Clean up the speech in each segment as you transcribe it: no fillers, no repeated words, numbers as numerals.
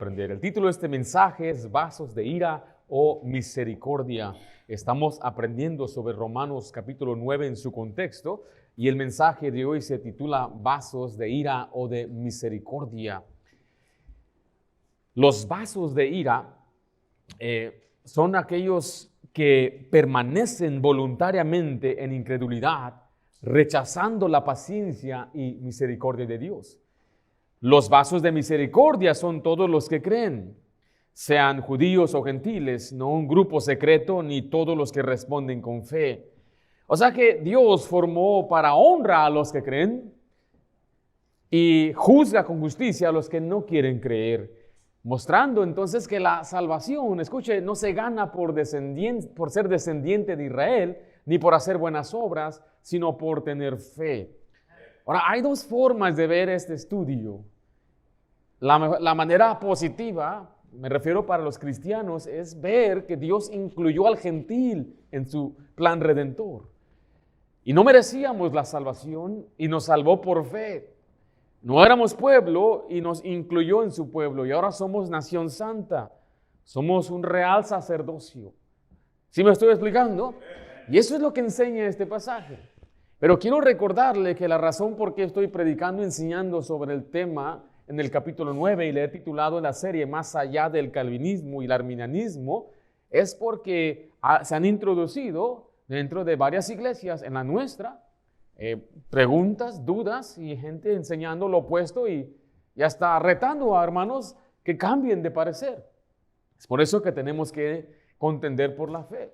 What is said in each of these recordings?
Aprender. El título de este mensaje es Vasos de ira o misericordia. Estamos aprendiendo sobre Romanos capítulo 9 en su contexto y el mensaje de hoy se titula Vasos de ira o de misericordia. Los vasos de ira son aquellos que permanecen voluntariamente en incredulidad, rechazando la paciencia y misericordia de Dios. Los vasos de misericordia son todos los que creen, sean judíos o gentiles, no un grupo secreto ni todos los que responden con fe. O sea que Dios formó para honra a los que creen y juzga con justicia a los que no quieren creer, mostrando entonces que la salvación, escuche, no se gana por ser descendiente de Israel, ni por hacer buenas obras, sino por tener fe. Ahora, hay dos formas de ver este estudio. La manera positiva, me refiero para los cristianos, es ver que Dios incluyó al gentil en su plan redentor. Y no merecíamos la salvación y nos salvó por fe. No éramos pueblo y nos incluyó en su pueblo. Y ahora somos nación santa. Somos un real sacerdocio. ¿Sí me estoy explicando? Y eso es lo que enseña este pasaje. Pero quiero recordarle que la razón por qué estoy predicando y enseñando sobre el tema en el capítulo 9 y le he titulado la serie Más allá del calvinismo y el arminianismo, es porque se han introducido dentro de varias iglesias, en la nuestra, preguntas, dudas y gente enseñando lo opuesto y hasta retando a hermanos que cambien de parecer. Es por eso que tenemos que contender por la fe.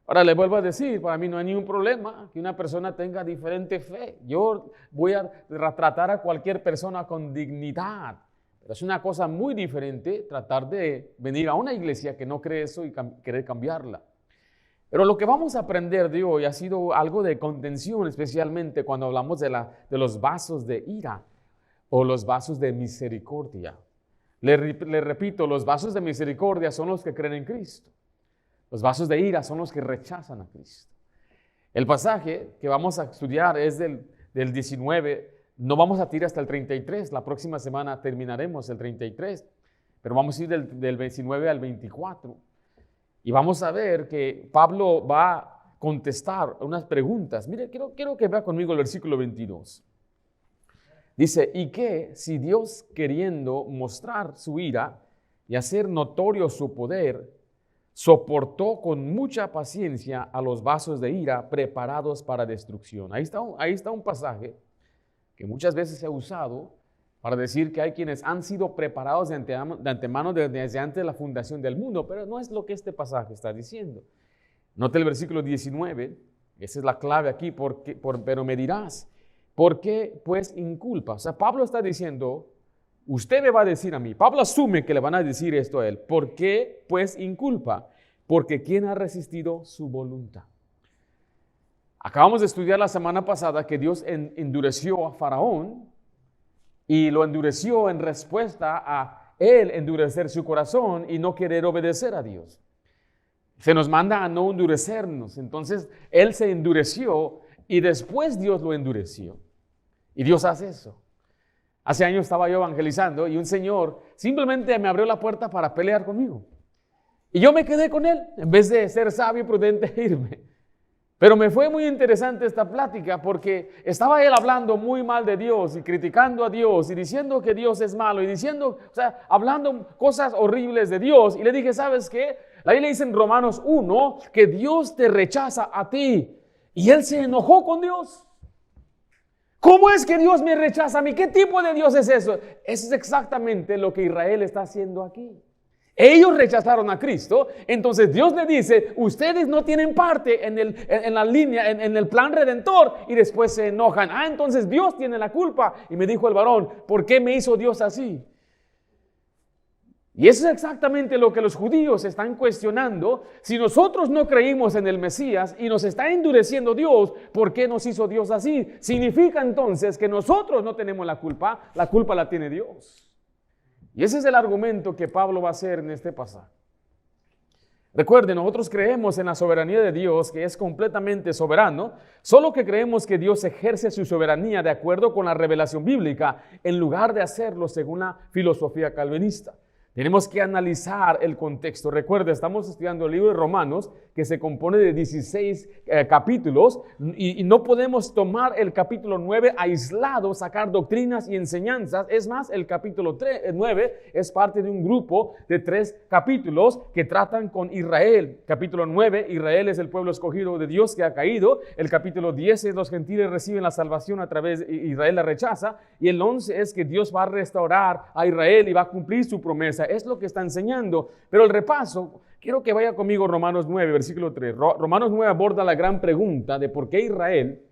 Ahora le vuelvo a decir, para mí no hay ningún problema que una persona tenga diferente fe. Yo voy a tratar a cualquier persona con dignidad. Pero es una cosa muy diferente tratar de venir a una iglesia que no cree eso y querer cambiarla. Pero lo que vamos a aprender de hoy ha sido algo de contención, especialmente cuando hablamos de los vasos de ira o los vasos de misericordia. Le repito, los vasos de misericordia son los que creen en Cristo. Los vasos de ira son los que rechazan a Cristo. El pasaje que vamos a estudiar es del 19, no vamos a ir hasta el 33, la próxima semana terminaremos el 33, pero vamos a ir del 19 al 24. Y vamos a ver que Pablo va a contestar unas preguntas. Mire, quiero que vea conmigo el versículo 22. Dice, ¿y qué si Dios, queriendo mostrar su ira y hacer notorio su poder, soportó con mucha paciencia a los vasos de ira preparados para destrucción? Ahí está un pasaje que muchas veces se ha usado para decir que hay quienes han sido preparados de antemano desde antes de la fundación del mundo, pero no es lo que este pasaje está diciendo. Note el versículo 19, esa es la clave aquí, pero me dirás, ¿por qué pues inculpa? O sea, Pablo está diciendo, usted me va a decir a mí, Pablo asume que le van a decir esto a él, ¿por qué pues inculpa? Porque ¿quién ha resistido su voluntad? Acabamos de estudiar la semana pasada que Dios endureció a Faraón y lo endureció en respuesta a él endurecer su corazón y no querer obedecer a Dios. Se nos manda a no endurecernos, entonces él se endureció y después Dios lo endureció. Y Dios hace eso. Hace años estaba yo evangelizando y un señor simplemente me abrió la puerta para pelear conmigo. Y yo me quedé con él en vez de ser sabio y prudente e irme. Pero me fue muy interesante esta plática porque estaba él hablando muy mal de Dios y criticando a Dios y diciendo que Dios es malo y diciendo, hablando cosas horribles de Dios. Y le dije, ¿sabes qué? La Biblia dice en Romanos 1 que Dios te rechaza a ti. Y él se enojó con Dios. ¿Cómo es que Dios me rechaza a mí? ¿Qué tipo de Dios es eso? Eso es exactamente lo que Israel está haciendo aquí. Ellos rechazaron a Cristo, entonces Dios le dice, ustedes no tienen parte en la línea, en el plan redentor, y después se enojan. Entonces Dios tiene la culpa. Y me dijo el varón, ¿por qué me hizo Dios así? Y eso es exactamente lo que los judíos están cuestionando. Si nosotros no creímos en el Mesías y nos está endureciendo Dios, ¿por qué nos hizo Dios así? Significa entonces que nosotros no tenemos la culpa la tiene Dios. Y ese es el argumento que Pablo va a hacer en este pasaje. Recuerden, nosotros creemos en la soberanía de Dios, que es completamente soberano, solo que creemos que Dios ejerce su soberanía de acuerdo con la revelación bíblica, en lugar de hacerlo según la filosofía calvinista. Tenemos que analizar el contexto. Recuerda, estamos estudiando el libro de Romanos, que se compone de 16 capítulos, y no podemos tomar el capítulo 9 aislado, sacar doctrinas y enseñanzas. Es más, el capítulo 9 es parte de un grupo de 3 capítulos que tratan con Israel. Capítulo 9, Israel es el pueblo escogido de Dios que ha caído. El capítulo 10 es los gentiles reciben la salvación a través de Israel la rechaza. Y el 11 es que Dios va a restaurar a Israel y va a cumplir su promesa. Es lo que está enseñando. Pero el repaso, quiero que vaya conmigo Romanos 9, versículo 3. Romanos 9 aborda la gran pregunta de por qué Israel,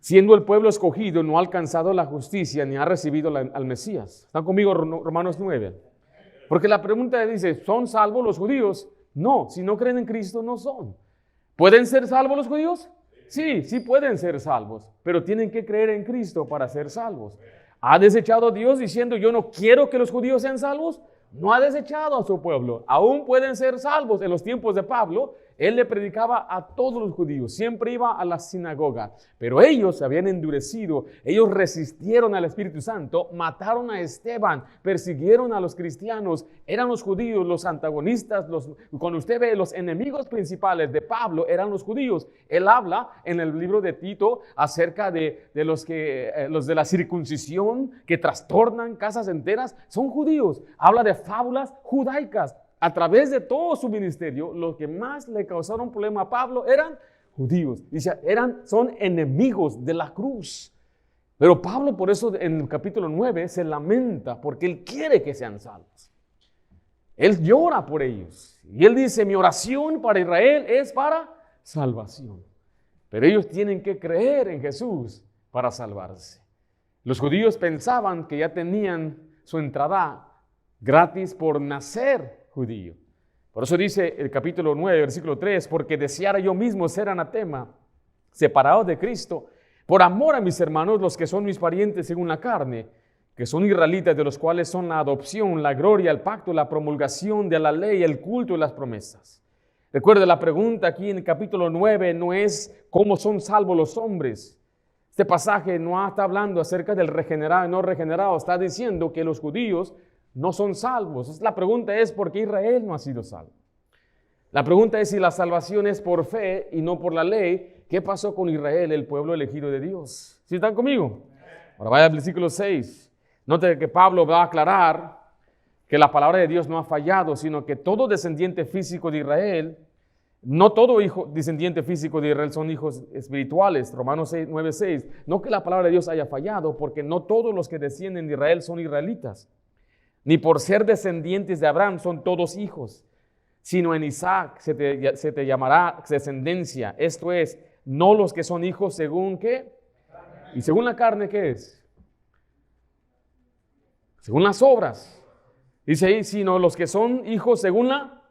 siendo el pueblo escogido, no ha alcanzado la justicia ni ha recibido al Mesías. ¿Están conmigo Romanos 9? Porque la pregunta dice, ¿son salvos los judíos? No, si no creen en Cristo no son. ¿Pueden ser salvos los judíos? Sí, sí pueden ser salvos, pero tienen que creer en Cristo para ser salvos. ¿Ha desechado Dios diciendo yo no quiero que los judíos sean salvos? No ha desechado a su pueblo. Aún pueden ser salvos. En los tiempos de Pablo, él le predicaba a todos los judíos. Siempre iba a la sinagoga. Pero ellos se habían endurecido. Ellos resistieron al Espíritu Santo. Mataron a Esteban. Persiguieron a los cristianos. Eran los judíos los antagonistas. Cuando usted ve los enemigos principales de Pablo, eran los judíos. Él habla en el libro de Tito acerca de los de la circuncisión que trastornan casas enteras. Son judíos. Habla de fábulas judaicas. A través de todo su ministerio, los que más le causaron problema a Pablo eran judíos. Dice, son enemigos de la cruz. Pero Pablo, por eso en el capítulo 9 se lamenta porque él quiere que sean salvos. Él llora por ellos. Y él dice, mi oración para Israel es para salvación. Pero ellos tienen que creer en Jesús para salvarse. Los judíos pensaban que ya tenían su entrada gratis por nacer judío. Por eso dice el capítulo 9, versículo 3, porque deseara yo mismo ser anatema, separado de Cristo, por amor a mis hermanos, los que son mis parientes según la carne, que son israelitas, de los cuales son la adopción, la gloria, el pacto, la promulgación de la ley, el culto y las promesas. Recuerde, la pregunta aquí en el capítulo 9 no es cómo son salvos los hombres. Este pasaje no está hablando acerca del regenerado y no regenerado, está diciendo que los judíos no son salvos. La pregunta es ¿por qué Israel no ha sido salvo? La pregunta es si la salvación es por fe y no por la ley. ¿Qué pasó con Israel, el pueblo elegido de Dios? ¿Sí están conmigo? Ahora vaya al versículo 6. Note que Pablo va a aclarar que la palabra de Dios no ha fallado, sino que todo descendiente físico de Israel, no todo hijo descendiente físico de Israel son hijos espirituales. Romanos 9:6. No que la palabra de Dios haya fallado, porque no todos los que descienden de Israel son israelitas. Ni por ser descendientes de Abraham son todos hijos, sino en Isaac se te llamará descendencia. Esto es, no los que son hijos según ¿qué? Y según la carne, ¿qué es? Según las obras. Dice ahí, sino los que son hijos según la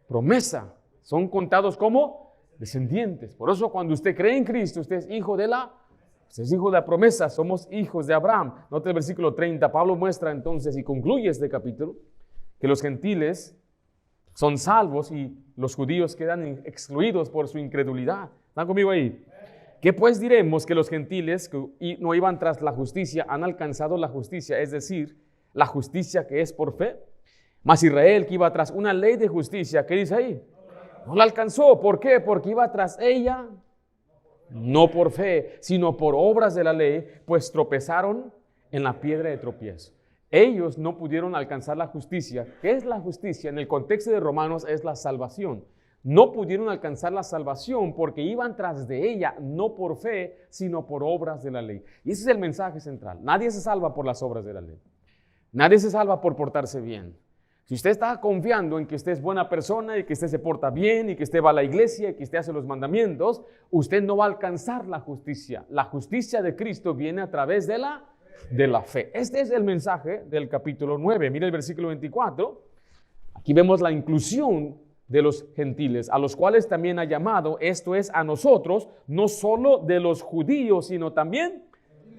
promesa. Son contados como descendientes. Por eso cuando usted cree en Cristo, usted es hijo de la promesa, somos hijos de Abraham. Note el versículo 30, Pablo muestra entonces y concluye este capítulo que los gentiles son salvos y los judíos quedan excluidos por su incredulidad. ¿Están conmigo ahí? ¿Qué pues diremos? Que los gentiles que no iban tras la justicia han alcanzado la justicia, es decir, la justicia que es por fe. Mas Israel, que iba tras una ley de justicia, ¿qué dice ahí? No la alcanzó. ¿Por qué? Porque iba tras ella no por fe, sino por obras de la ley, pues tropezaron en la piedra de tropiezo. Ellos no pudieron alcanzar la justicia. ¿Qué es la justicia? En el contexto de Romanos es la salvación. No pudieron alcanzar la salvación porque iban tras de ella, no por fe, sino por obras de la ley. Y ese es el mensaje central. Nadie se salva por las obras de la ley. Nadie se salva por portarse bien. Si usted está confiando en que usted es buena persona y que usted se porta bien y que usted va a la iglesia y que usted hace los mandamientos, usted no va a alcanzar la justicia. La justicia de Cristo viene a través de la fe. Este es el mensaje del capítulo 9. Mira el versículo 24. Aquí vemos la inclusión de los gentiles, a los cuales también ha llamado, esto es a nosotros, no solo de los judíos, sino también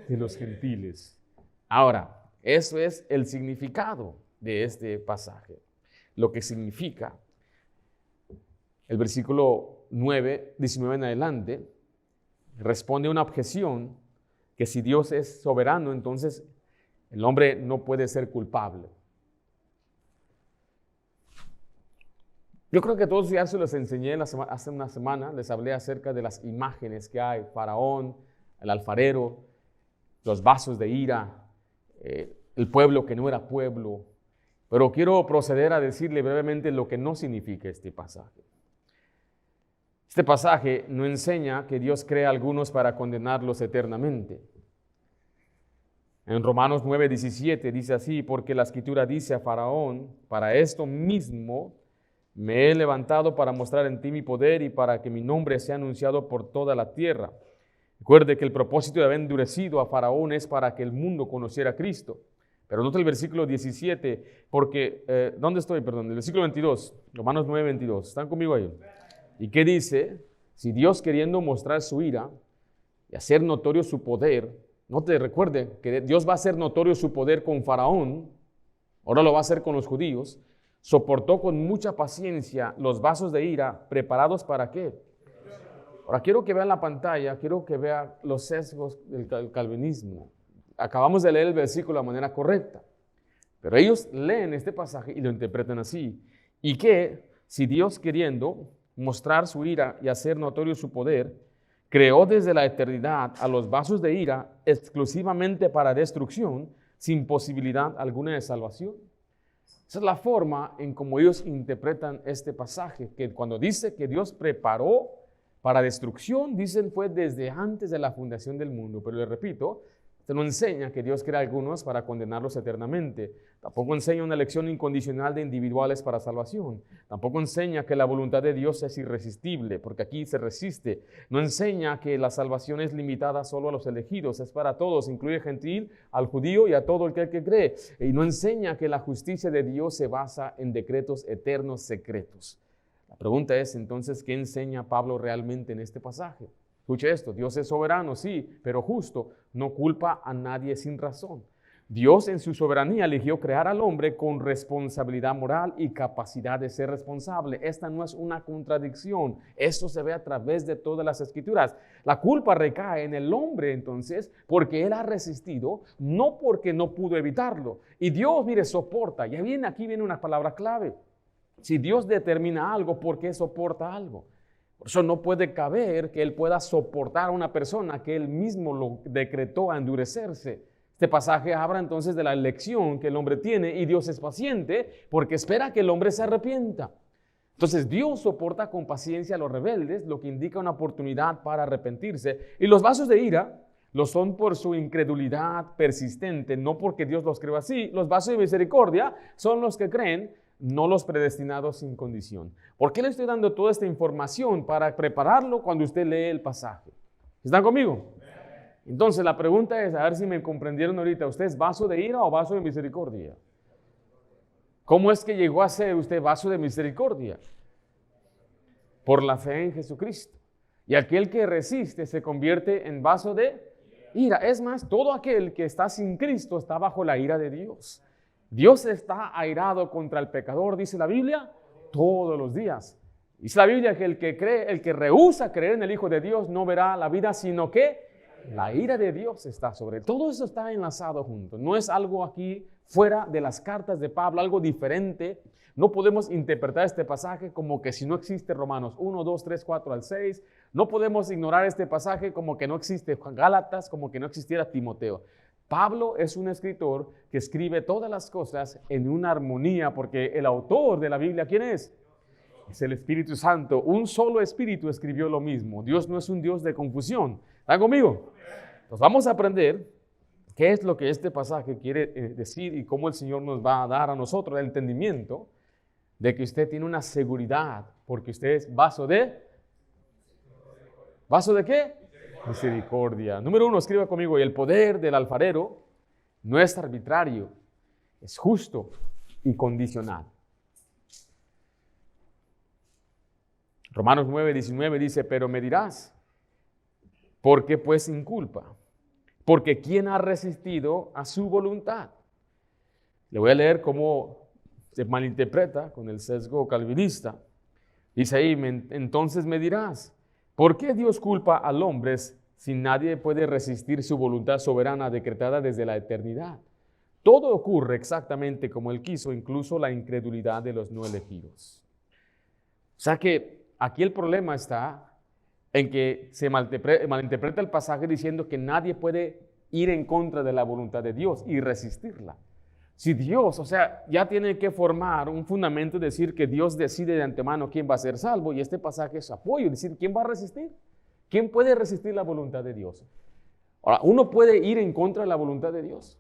de los gentiles. Ahora, eso es el significado de este pasaje. Lo que significa el versículo 19 en adelante responde a una objeción que si Dios es soberano, entonces el hombre no puede ser culpable. Yo creo que todos ya se los enseñé hace una semana, les hablé acerca de las imágenes que hay, Faraón, el alfarero, los vasos de ira, el pueblo que no era pueblo. Pero quiero proceder a decirle brevemente lo que no significa este pasaje. Este pasaje no enseña que Dios crea a algunos para condenarlos eternamente. En Romanos 9:17 dice así: porque la Escritura dice a Faraón, para esto mismo me he levantado para mostrar en ti mi poder y para que mi nombre sea anunciado por toda la tierra. Recuerde que el propósito de haber endurecido a Faraón es para que el mundo conociera a Cristo. Pero nota el versículo 17, porque, ¿dónde estoy? Perdón, el versículo 22, Romanos 9:22. ¿Están conmigo ahí? ¿Y qué dice? Si Dios, queriendo mostrar su ira y hacer notorio su poder, no te recuerde que Dios va a hacer notorio su poder con Faraón, ahora lo va a hacer con los judíos, soportó con mucha paciencia los vasos de ira, ¿preparados para qué? Ahora quiero que vean la pantalla, quiero que vean los sesgos del calvinismo. Acabamos de leer el versículo de manera correcta, pero ellos leen este pasaje y lo interpretan así. Y que si Dios, queriendo mostrar su ira y hacer notorio su poder, creó desde la eternidad a los vasos de ira exclusivamente para destrucción, sin posibilidad alguna de salvación. Esa es la forma en cómo ellos interpretan este pasaje, que cuando dice que Dios preparó para destrucción, dicen fue desde antes de la fundación del mundo. Pero les repito, esto no enseña que Dios crea a algunos para condenarlos eternamente. Tampoco enseña una elección incondicional de individuales para salvación. Tampoco enseña que la voluntad de Dios es irresistible, porque aquí se resiste. No enseña que la salvación es limitada solo a los elegidos, es para todos, incluye gentil, al judío y a todo el que cree. Y no enseña que la justicia de Dios se basa en decretos eternos secretos. La pregunta es entonces, ¿qué enseña Pablo realmente en este pasaje? Escuche esto: Dios es soberano, sí, pero justo, no culpa a nadie sin razón. Dios en su soberanía eligió crear al hombre con responsabilidad moral y capacidad de ser responsable. Esta no es una contradicción, esto se ve a través de todas las Escrituras. La culpa recae en el hombre entonces porque él ha resistido, no porque no pudo evitarlo. Y Dios, mire, soporta. Y aquí viene una palabra clave. Si Dios determina algo, ¿por qué soporta algo? Por eso no puede caber que Él pueda soportar a una persona que Él mismo lo decretó a endurecerse. Este pasaje habla entonces de la elección que el hombre tiene y Dios es paciente porque espera que el hombre se arrepienta. Entonces Dios soporta con paciencia a los rebeldes, lo que indica una oportunidad para arrepentirse. Y los vasos de ira lo son por su incredulidad persistente, no porque Dios los creó así. Los vasos de misericordia son los que creen, no los predestinados sin condición. ¿Por qué le estoy dando toda esta información? Para prepararlo cuando usted lee el pasaje. ¿Están conmigo? Entonces la pregunta es, a ver si me comprendieron ahorita, ¿usted es vaso de ira o vaso de misericordia? ¿Cómo es que llegó a ser usted vaso de misericordia? Por la fe en Jesucristo. Y aquel que resiste se convierte en vaso de ira. Es más, todo aquel que está sin Cristo está bajo la ira de Dios. Dios está airado contra el pecador, dice la Biblia, todos los días. Dice la Biblia que el que rehúsa creer en el Hijo de Dios no verá la vida, sino que la ira de Dios está sobre él. Todo eso está enlazado junto. No es algo aquí fuera de las cartas de Pablo, algo diferente. No podemos interpretar este pasaje como que si no existe Romanos 1, 2, 3, 4 al 6. No podemos ignorar este pasaje como que no existe Gálatas, como que no existiera Timoteo. Pablo es un escritor que escribe todas las cosas en una armonía, porque el autor de la Biblia, ¿quién es? Es el Espíritu Santo. Un solo Espíritu escribió lo mismo. Dios no es un Dios de confusión. ¿Están conmigo? Entonces vamos a aprender qué es lo que este pasaje quiere decir y cómo el Señor nos va a dar a nosotros el entendimiento de que usted tiene una seguridad, porque usted es vaso de... ¿Vaso de qué? Misericordia. Número 1, escriba conmigo: y el poder del alfarero no es arbitrario, es justo y condicional. Romanos 9:19 dice: pero me dirás, ¿por qué pues sin culpa? Porque ¿quién ha resistido a su voluntad? Le voy a leer cómo se malinterpreta con el sesgo calvinista. Dice ahí: entonces me dirás, ¿por qué Dios culpa al hombre si nadie puede resistir su voluntad soberana decretada desde la eternidad? Todo ocurre exactamente como Él quiso, incluso la incredulidad de los no elegidos. O sea que aquí el problema está en que se malinterpreta el pasaje diciendo que nadie puede ir en contra de la voluntad de Dios y resistirla. Si Dios, o sea, ya tiene que formar un fundamento, decir que Dios decide de antemano quién va a ser salvo, y este pasaje es apoyo, decir, ¿quién va a resistir? ¿Quién puede resistir la voluntad de Dios? Ahora, ¿uno puede ir en contra de la voluntad de Dios?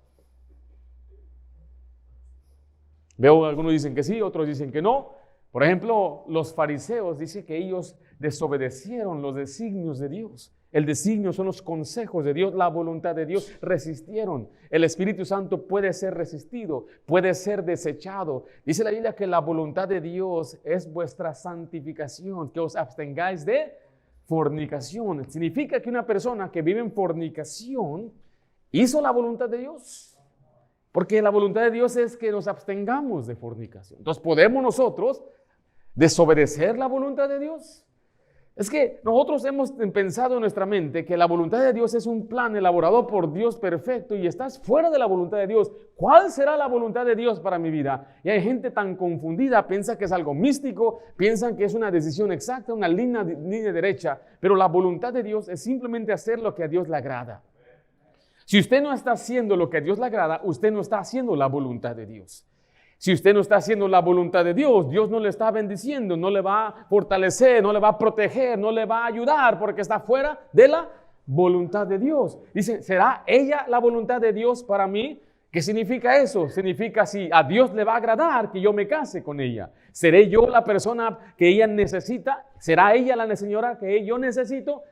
Veo algunos dicen que sí, otros dicen que no. Por ejemplo, los fariseos dicen que ellos desobedecieron los designios de Dios. El designio son los consejos de Dios, la voluntad de Dios, resistieron. El Espíritu Santo puede ser resistido, puede ser desechado. Dice la Biblia que la voluntad de Dios es vuestra santificación, que os abstengáis de fornicación. Significa que una persona que vive en fornicación hizo la voluntad de Dios. Porque la voluntad de Dios es que nos abstengamos de fornicación. Entonces, ¿podemos nosotros desobedecer la voluntad de Dios? Es que nosotros hemos pensado en nuestra mente que la voluntad de Dios es un plan elaborado por Dios perfecto y estás fuera de la voluntad de Dios. ¿Cuál será la voluntad de Dios para mi vida? Y hay gente tan confundida, piensa que es algo místico, piensan que es una decisión exacta, una línea derecha, pero la voluntad de Dios es simplemente hacer lo que a Dios le agrada. Si usted no está haciendo lo que a Dios le agrada, usted no está haciendo la voluntad de Dios. Si usted no está haciendo la voluntad de Dios, Dios no le está bendiciendo, no le va a fortalecer, no le va a proteger, no le va a ayudar porque está fuera de la voluntad de Dios. Dice, ¿será ella la voluntad de Dios para mí? ¿Qué significa eso? Significa si a Dios le va a agradar que yo me case con ella. ¿Seré yo la persona que ella necesita? ¿Será ella la señora que yo necesito?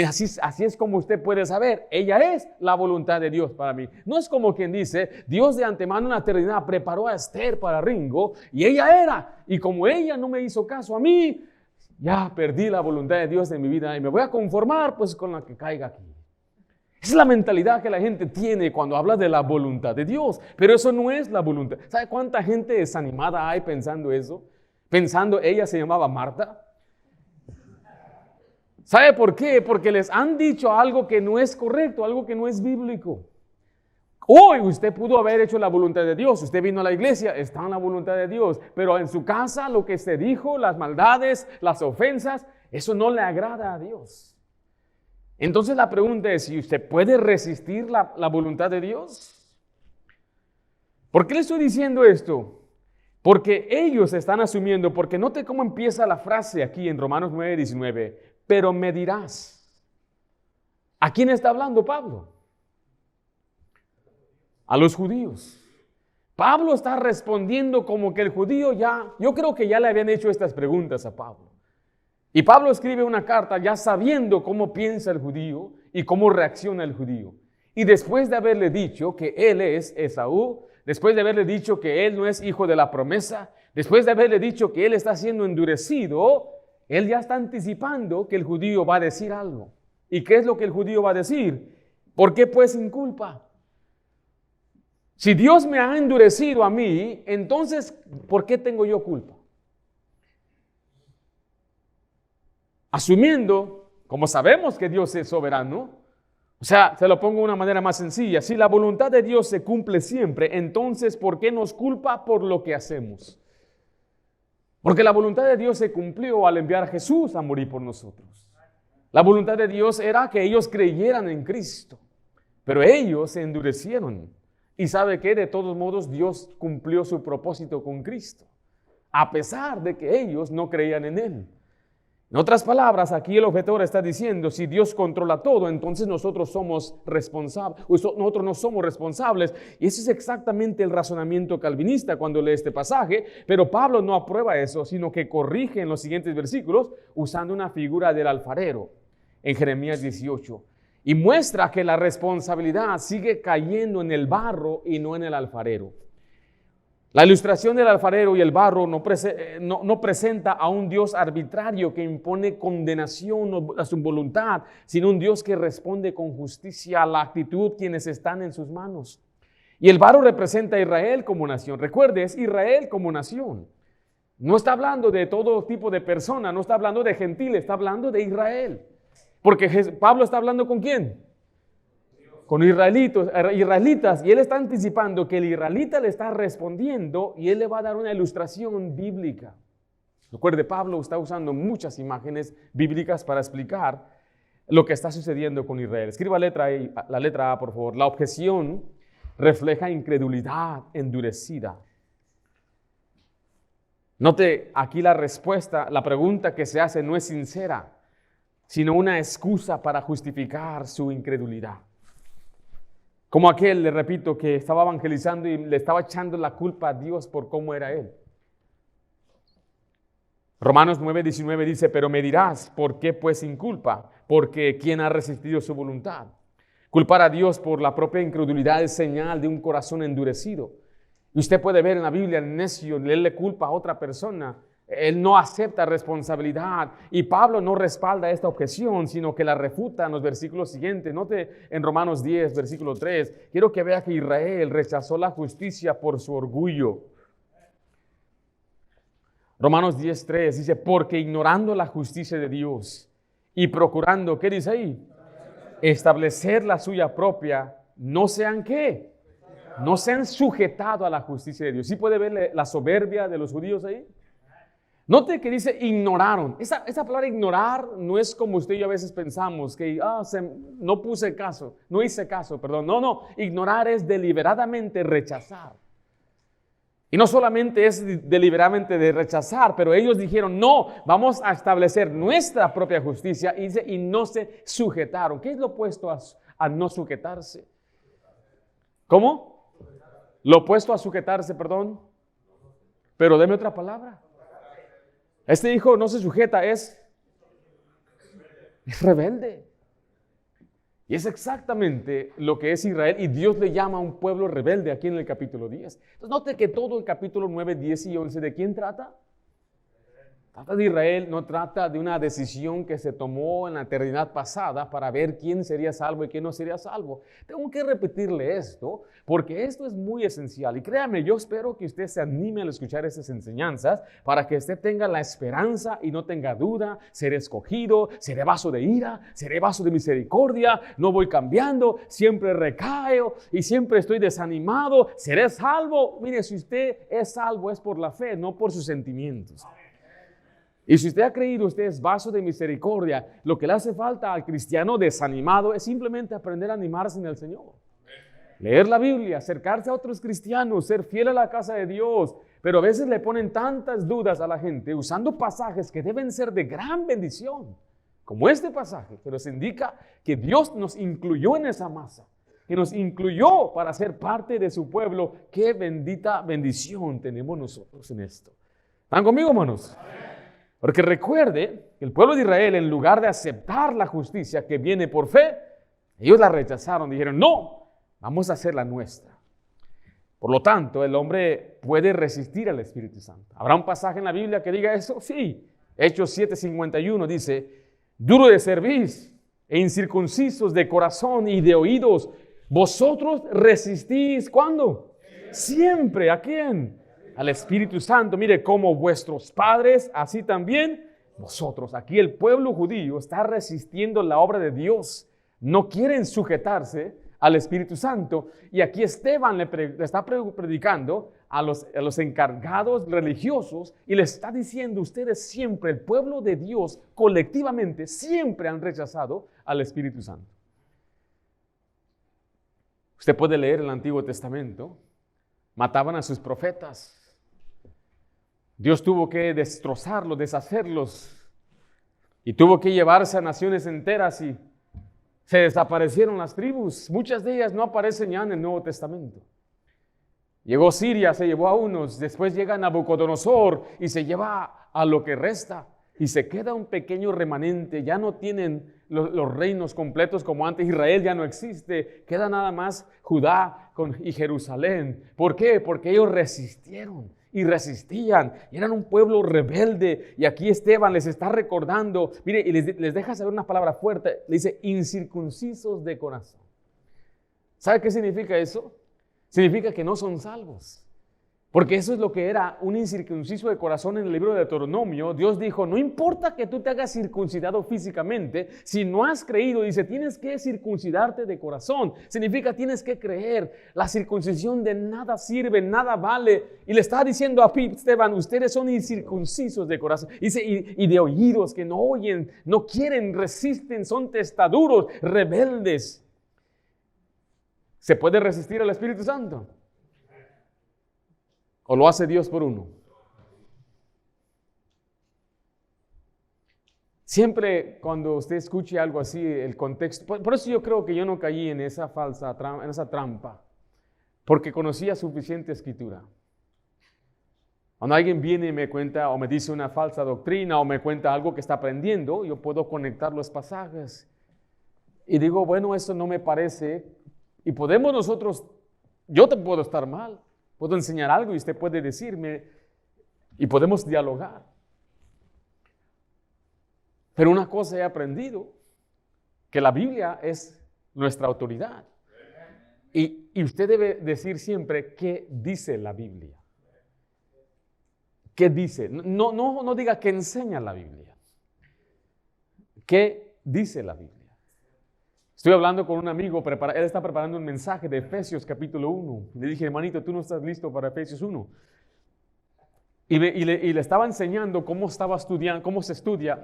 Así es como usted puede saber, ella es la voluntad de Dios para mí. No es como quien dice, Dios de antemano en la eternidad preparó a Esther para Ringo y ella era, y como ella no me hizo caso a mí, ya perdí la voluntad de Dios en mi vida y me voy a conformar pues con la que caiga aquí. Esa es la mentalidad que la gente tiene cuando habla de la voluntad de Dios, pero eso no es la voluntad. ¿Sabe cuánta gente desanimada hay pensando eso? Pensando, ella se llamaba Marta. ¿Sabe por qué? Porque les han dicho algo que no es correcto, algo que no es bíblico. Hoy usted pudo haber hecho la voluntad de Dios. Usted vino a la iglesia, está en la voluntad de Dios. Pero en su casa lo que se dijo, las maldades, las ofensas, eso no le agrada a Dios. Entonces la pregunta es, ¿si usted puede resistir la voluntad de Dios? ¿Por qué le estoy diciendo esto? Porque ellos están asumiendo, porque note cómo empieza la frase aquí en Romanos 9:19. Pero me dirás, ¿a quién está hablando Pablo? A los judíos. Pablo está respondiendo como que el judío yo creo que ya le habían hecho estas preguntas a Pablo. Y Pablo escribe una carta ya sabiendo cómo piensa el judío y cómo reacciona el judío. Y después de haberle dicho que él es Esaú, después de haberle dicho que él no es hijo de la promesa, después de haberle dicho que él está siendo endurecido, él ya está anticipando que el judío va a decir algo. ¿Y qué es lo que el judío va a decir? ¿Por qué pues sin culpa? Si Dios me ha endurecido a mí, entonces, ¿por qué tengo yo culpa? Asumiendo, como sabemos que Dios es soberano, o sea, se lo pongo de una manera más sencilla, si la voluntad de Dios se cumple siempre, entonces, ¿por qué nos culpa por lo que hacemos? Porque la voluntad de Dios se cumplió al enviar a Jesús a morir por nosotros. La voluntad de Dios era que ellos creyeran en Cristo, pero ellos se endurecieron. Y ¿sabe qué? De todos modos, Dios cumplió su propósito con Cristo, a pesar de que ellos no creían en Él. En otras palabras, aquí el objetor está diciendo, si Dios controla todo, entonces nosotros somos responsables, nosotros no somos responsables. Y ese es exactamente el razonamiento calvinista cuando lee este pasaje, pero Pablo no aprueba eso, sino que corrige en los siguientes versículos usando una figura del alfarero en Jeremías 18 y muestra que la responsabilidad sigue cayendo en el barro y no en el alfarero. La ilustración del alfarero y el barro no presenta a un Dios arbitrario que impone condenación a su voluntad, sino un Dios que responde con justicia a la actitud quienes están en sus manos. Y el barro representa a Israel como nación. Recuerde, es Israel como nación. No está hablando de todo tipo de personas, no está hablando de gentiles, está hablando de Israel. Porque Pablo está hablando ¿con quién? Con israelitas, y él está anticipando que el israelita le está respondiendo y él le va a dar una ilustración bíblica. Recuerde, Pablo está usando muchas imágenes bíblicas para explicar lo que está sucediendo con Israel. Escriba la letra A, por favor. La objeción refleja incredulidad endurecida. Note aquí la respuesta, la pregunta que se hace no es sincera, sino una excusa para justificar su incredulidad. Como aquel, le repito, que estaba evangelizando y le estaba echando la culpa a Dios por cómo era él. Romanos 9:19 dice, pero me dirás, ¿por qué pues sin culpa? Porque ¿quién ha resistido su voluntad? Culpar a Dios por la propia incredulidad es señal de un corazón endurecido. Y usted puede ver en la Biblia el necio, él le culpa a otra persona. Él no acepta responsabilidad. Y Pablo no respalda esta objeción, sino que la refuta en los versículos siguientes. Note en Romanos 10, versículo 3. Quiero que vea que Israel rechazó la justicia por su orgullo. Romanos 10:3 dice, porque ignorando la justicia de Dios y procurando, ¿qué dice ahí? Establecer la suya propia, no sean ¿qué? No se han sujetado a la justicia de Dios. ¿Sí puede ver la soberbia de los judíos ahí? Note que dice ignoraron. Esa palabra ignorar no es como usted y yo a veces pensamos, que no hice caso. No, ignorar es deliberadamente rechazar. Y no solamente es deliberadamente de rechazar, pero ellos dijeron, no, vamos a establecer nuestra propia justicia, y no se sujetaron. ¿Qué es lo opuesto a no sujetarse? ¿Cómo? Lo opuesto a sujetarse, perdón. Pero deme otra palabra. Este hijo no se sujeta, es rebelde. Y es exactamente lo que es Israel, y Dios le llama a un pueblo rebelde aquí en el capítulo 10. Entonces note que todo el capítulo 9, 10 y 11, ¿de quién trata? Trata de Israel, no trata de una decisión que se tomó en la eternidad pasada para ver quién sería salvo y quién no sería salvo. Tengo que repetirle esto, porque esto es muy esencial. Y créame, yo espero que usted se anime al escuchar estas enseñanzas para que usted tenga la esperanza y no tenga duda. Seré escogido, seré vaso de ira, seré vaso de misericordia, no voy cambiando, siempre recaigo y siempre estoy desanimado. Seré salvo. Mire, si usted es salvo es por la fe, no por sus sentimientos. Y si usted ha creído, usted es vaso de misericordia. Lo que le hace falta al cristiano desanimado es simplemente aprender a animarse en el Señor. Leer la Biblia, acercarse a otros cristianos, ser fiel a la casa de Dios. Pero a veces le ponen tantas dudas a la gente usando pasajes que deben ser de gran bendición, como este pasaje, que nos indica que Dios nos incluyó en esa masa, que nos incluyó para ser parte de su pueblo. Qué bendita bendición tenemos nosotros en esto. ¿Están conmigo, hermanos? Porque recuerde que el pueblo de Israel, en lugar de aceptar la justicia que viene por fe, ellos la rechazaron. Dijeron, no, vamos a hacer la nuestra. Por lo tanto, el hombre puede resistir al Espíritu Santo. ¿Habrá un pasaje en la Biblia que diga eso? Sí. Hechos 7:51 dice, duro de cerviz e incircuncisos de corazón y de oídos, vosotros resistís, ¿cuándo? Siempre. ¿A quién? Al Espíritu Santo. Mire, como vuestros padres, así también vosotros. Aquí el pueblo judío está resistiendo la obra de Dios. No quieren sujetarse al Espíritu Santo. Y aquí Esteban le está predicando a los encargados religiosos y le está diciendo, ustedes siempre, el pueblo de Dios, colectivamente, siempre han rechazado al Espíritu Santo. Usted puede leer el Antiguo Testamento. Mataban a sus profetas. Dios tuvo que destrozarlos, deshacerlos, y tuvo que llevarse a naciones enteras, y se desaparecieron las tribus. Muchas de ellas no aparecen ya en el Nuevo Testamento. Llegó Siria, se llevó a unos, después llega Nabucodonosor y se lleva a lo que resta, y se queda un pequeño remanente. Ya no tienen los reinos completos como antes. Israel ya no existe, queda nada más Judá y Jerusalén. ¿Por qué? Porque ellos resistieron y resistían, y eran un pueblo rebelde. Y aquí Esteban les está recordando, mire, y les deja saber una palabra fuerte. Le dice, incircuncisos de corazón. ¿Sabe qué significa eso? Significa que no son salvos. Porque eso es lo que era un incircunciso de corazón en el libro de Deuteronomio. Dios dijo, no importa que tú te hagas circuncidado físicamente, si no has creído, dice, tienes que circuncidarte de corazón. Significa, tienes que creer. La circuncisión de nada sirve, nada vale. Y le está diciendo a Esteban, ustedes son incircuncisos de corazón. Dice, y de oídos que no oyen, no quieren, resisten, son testaduros, rebeldes. ¿Se puede resistir al Espíritu Santo? ¿O lo hace Dios por uno? Siempre cuando usted escuche algo así, el contexto, por eso yo creo que yo no caí en esa en esa trampa, porque conocía suficiente escritura. Cuando alguien viene y me cuenta o me dice una falsa doctrina o me cuenta algo que está aprendiendo, yo puedo conectar los pasajes y digo, bueno, eso no me parece, y podemos nosotros, yo te puedo estar mal. Puedo enseñar algo y usted puede decirme y podemos dialogar. Pero una cosa he aprendido, que la Biblia es nuestra autoridad. Y usted debe decir siempre qué dice la Biblia. ¿Qué dice? No diga que enseña la Biblia. ¿Qué dice la Biblia? Estoy hablando con un amigo, él está preparando un mensaje de Efesios capítulo 1. Le dije, hermanito, tú no estás listo para Efesios 1. Y le estaba enseñando cómo estaba estudiando, cómo se estudia.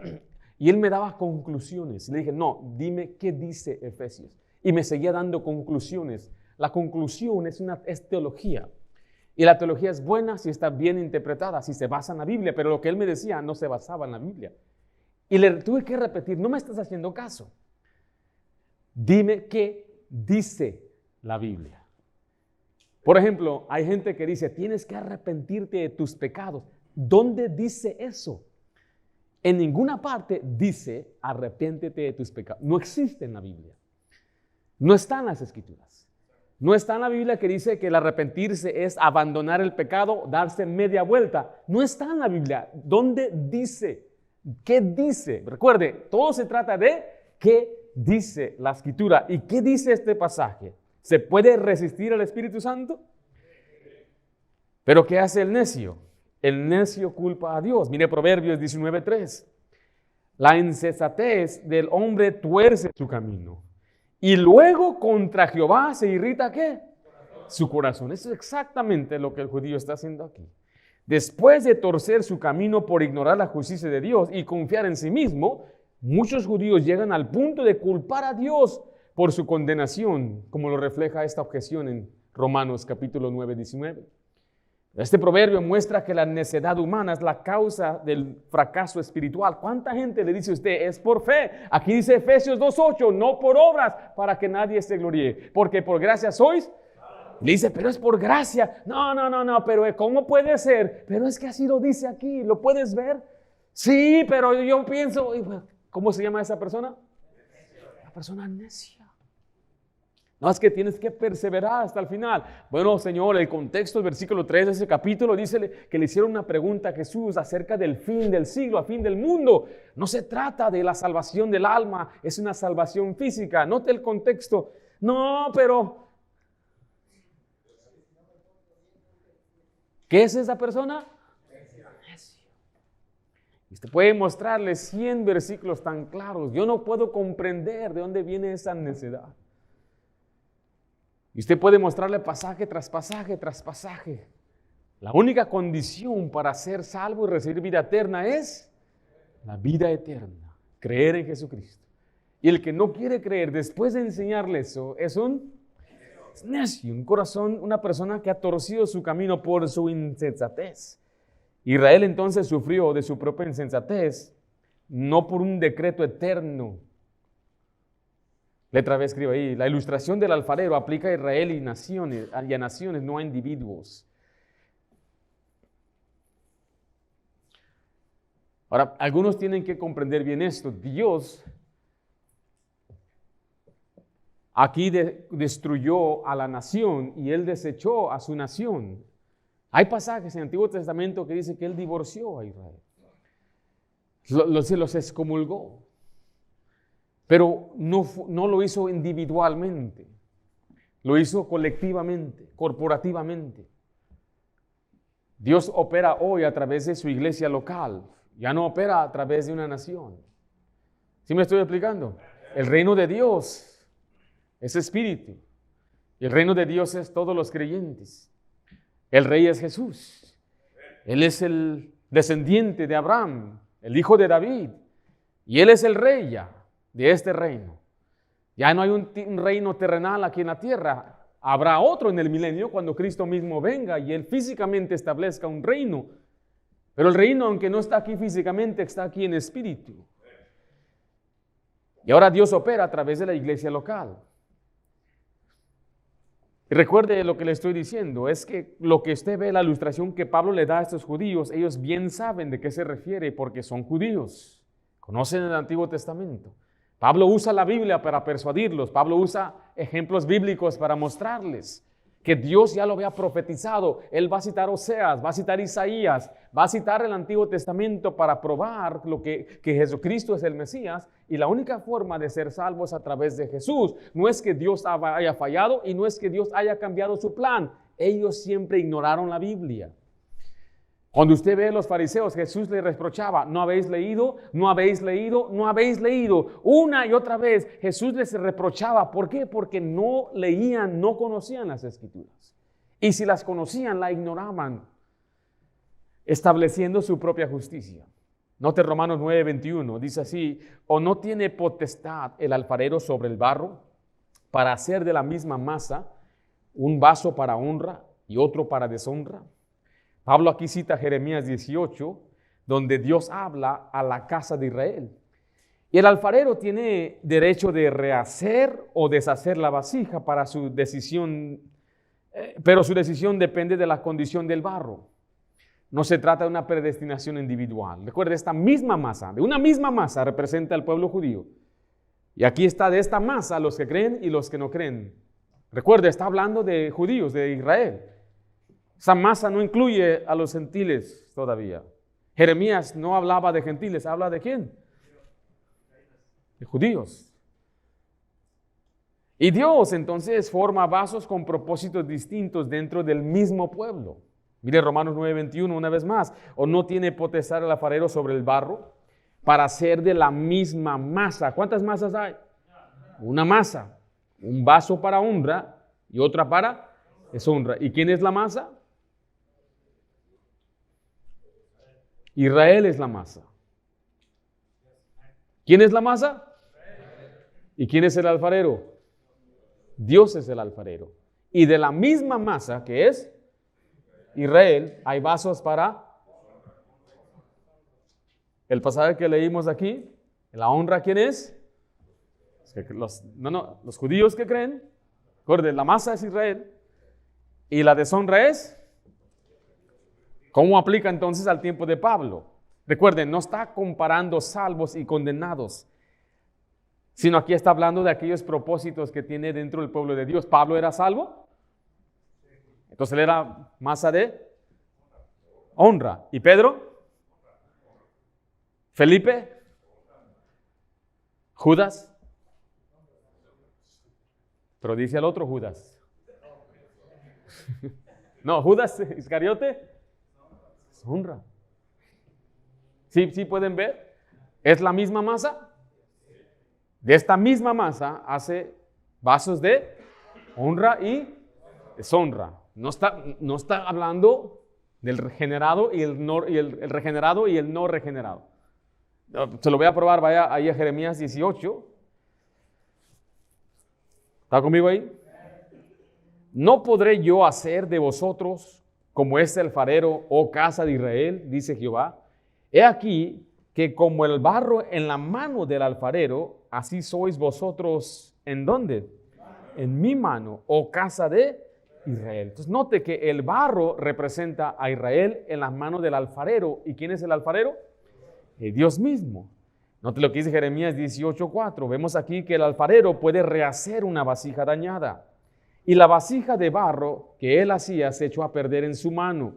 Y él me daba conclusiones. Le dije, no, dime qué dice Efesios. Y me seguía dando conclusiones. La conclusión es teología. Y la teología es buena si está bien interpretada, si se basa en la Biblia. Pero lo que él me decía no se basaba en la Biblia. Y le tuve que repetir, no me estás haciendo caso. Dime qué dice la Biblia. Por ejemplo, hay gente que dice, tienes que arrepentirte de tus pecados. ¿Dónde dice eso? En ninguna parte dice, arrepiéntete de tus pecados. No existe en la Biblia. No está en las Escrituras. No está en la Biblia que dice que el arrepentirse es abandonar el pecado, darse media vuelta. No está en la Biblia. ¿Dónde dice? ¿Qué dice? Recuerde, todo se trata de qué dice la Escritura. ¿Y qué dice este pasaje? ¿Se puede resistir al Espíritu Santo? ¿Pero qué hace el necio? El necio culpa a Dios. Mire Proverbios 19:3. La insensatez del hombre tuerce su camino. Y luego contra Jehová se irrita ¿qué? Su corazón. Eso es exactamente lo que el judío está haciendo aquí. Después de torcer su camino por ignorar la justicia de Dios y confiar en sí mismo, muchos judíos llegan al punto de culpar a Dios por su condenación, como lo refleja esta objeción en Romanos capítulo 9:19. Este proverbio muestra que la necedad humana es la causa del fracaso espiritual. ¿Cuánta gente le dice a usted, es por fe? Aquí dice Efesios 2:8, no por obras, para que nadie se gloríe. Porque por gracia sois. Le dice, pero es por gracia. No, pero ¿cómo puede ser? Pero es que así lo dice aquí, ¿lo puedes ver? Sí, pero yo pienso, ¿cómo se llama esa persona? La persona necia. No, es que tienes que perseverar hasta el final. Bueno, Señor, el contexto del versículo 3 de ese capítulo dice que le hicieron una pregunta a Jesús acerca del fin del siglo, a fin del mundo. No se trata de la salvación del alma, es una salvación física. Note el contexto. No, pero ¿qué es esa persona? Y usted puede mostrarle 100 versículos tan claros. Yo no puedo comprender de dónde viene esa necedad. Y usted puede mostrarle pasaje tras pasaje tras pasaje. La única condición para ser salvo y recibir vida eterna es la vida eterna, creer en Jesucristo. Y el que no quiere creer después de enseñarle eso es un necio, un corazón, una persona que ha torcido su camino por su insensatez. Israel entonces sufrió de su propia insensatez, no por un decreto eterno. Letra B escribe ahí, la ilustración del alfarero aplica a Israel y a naciones, no a individuos. Ahora, algunos tienen que comprender bien esto. Dios aquí destruyó a la nación y Él desechó a su nación. Hay pasajes en el Antiguo Testamento que dice que Él divorció a Israel. Se los excomulgó. Pero no lo hizo individualmente, lo hizo colectivamente, corporativamente. Dios opera hoy a través de su iglesia local, ya no opera a través de una nación. ¿Sí me estoy explicando? El reino de Dios es espíritu. Y el reino de Dios es todos los creyentes. El rey es Jesús. Él es el descendiente de Abraham, el hijo de David. Y Él es el rey ya de este reino. Ya no hay un reino terrenal aquí en la tierra. Habrá otro en el milenio cuando Cristo mismo venga y Él físicamente establezca un reino. Pero el reino, aunque no está aquí físicamente, está aquí en espíritu. Y ahora Dios opera a través de la iglesia local. Y recuerde lo que le estoy diciendo, es que lo que usted ve, la ilustración que Pablo le da a estos judíos, ellos bien saben de qué se refiere porque son judíos. Conocen el Antiguo Testamento. Pablo usa la Biblia para persuadirlos. Pablo usa ejemplos bíblicos para mostrarles que Dios ya lo había profetizado. Él va a citar Oseas, va a citar Isaías, va a citar el Antiguo Testamento para probar que Jesucristo es el Mesías. Y la única forma de ser salvos es a través de Jesús. No es que Dios haya fallado y no es que Dios haya cambiado su plan. Ellos siempre ignoraron la Biblia. Cuando usted ve a los fariseos, Jesús les reprochaba, no habéis leído, no habéis leído, no habéis leído. Una y otra vez Jesús les reprochaba. ¿Por qué? Porque no leían, no conocían las Escrituras. Y si las conocían, la ignoraban, estableciendo su propia justicia. Note Romanos 9:21, dice así, ¿o no tiene potestad el alfarero sobre el barro para hacer de la misma masa un vaso para honra y otro para deshonra? Pablo aquí cita Jeremías 18, donde Dios habla a la casa de Israel. Y el alfarero tiene derecho de rehacer o deshacer la vasija para su decisión, pero su decisión depende de la condición del barro. No se trata de una predestinación individual. Recuerde, esta misma masa, de una misma masa representa al pueblo judío. Y aquí está de esta masa los que creen y los que no creen. Recuerde, está hablando de judíos, de Israel. Esa masa no incluye a los gentiles todavía. Jeremías no hablaba de gentiles, ¿habla de quién? De judíos. Y Dios entonces forma vasos con propósitos distintos dentro del mismo pueblo. Mire Romanos 9:21 una vez más. ¿O no tiene potestad el alfarero sobre el barro para hacer de la misma masa? ¿Cuántas masas hay? Una masa. Un vaso para honra y otra para deshonra. ¿Y quién es la masa? Israel es la masa. ¿Quién es la masa? ¿Y quién es el alfarero? Dios es el alfarero. Y de la misma masa que es Israel, hay vasos para el pasaje que leímos aquí. La honra, ¿quién es? Los judíos que creen. Recuerden, la masa es Israel. Y la deshonra es. ¿Cómo aplica entonces al tiempo de Pablo? Recuerden, no está comparando salvos y condenados, sino aquí está hablando de aquellos propósitos que tiene dentro del pueblo de Dios. ¿Pablo era salvo? Entonces él era masa de honra. ¿Y Pedro? ¿Felipe? ¿Judas? Pero dice al otro Judas. No, Judas Iscariote. Honra. ¿Sí pueden ver? ¿Es la misma masa? De esta misma masa hace vasos de honra y deshonra. No está hablando del regenerado y el regenerado y el no regenerado. Se lo voy a probar, vaya ahí a Jeremías 18. ¿Está conmigo ahí? ¿No podré yo hacer de vosotros como este alfarero, oh casa de Israel? Dice Jehová. He aquí que como el barro en la mano del alfarero, así sois vosotros, ¿en dónde? En mi mano, oh casa de Israel. Entonces note que el barro representa a Israel en las manos del alfarero. ¿Y quién es el alfarero? Dios mismo. Note lo que dice Jeremías 18:4. Vemos aquí que el alfarero puede rehacer una vasija dañada. Y la vasija de barro que él hacía se echó a perder en su mano.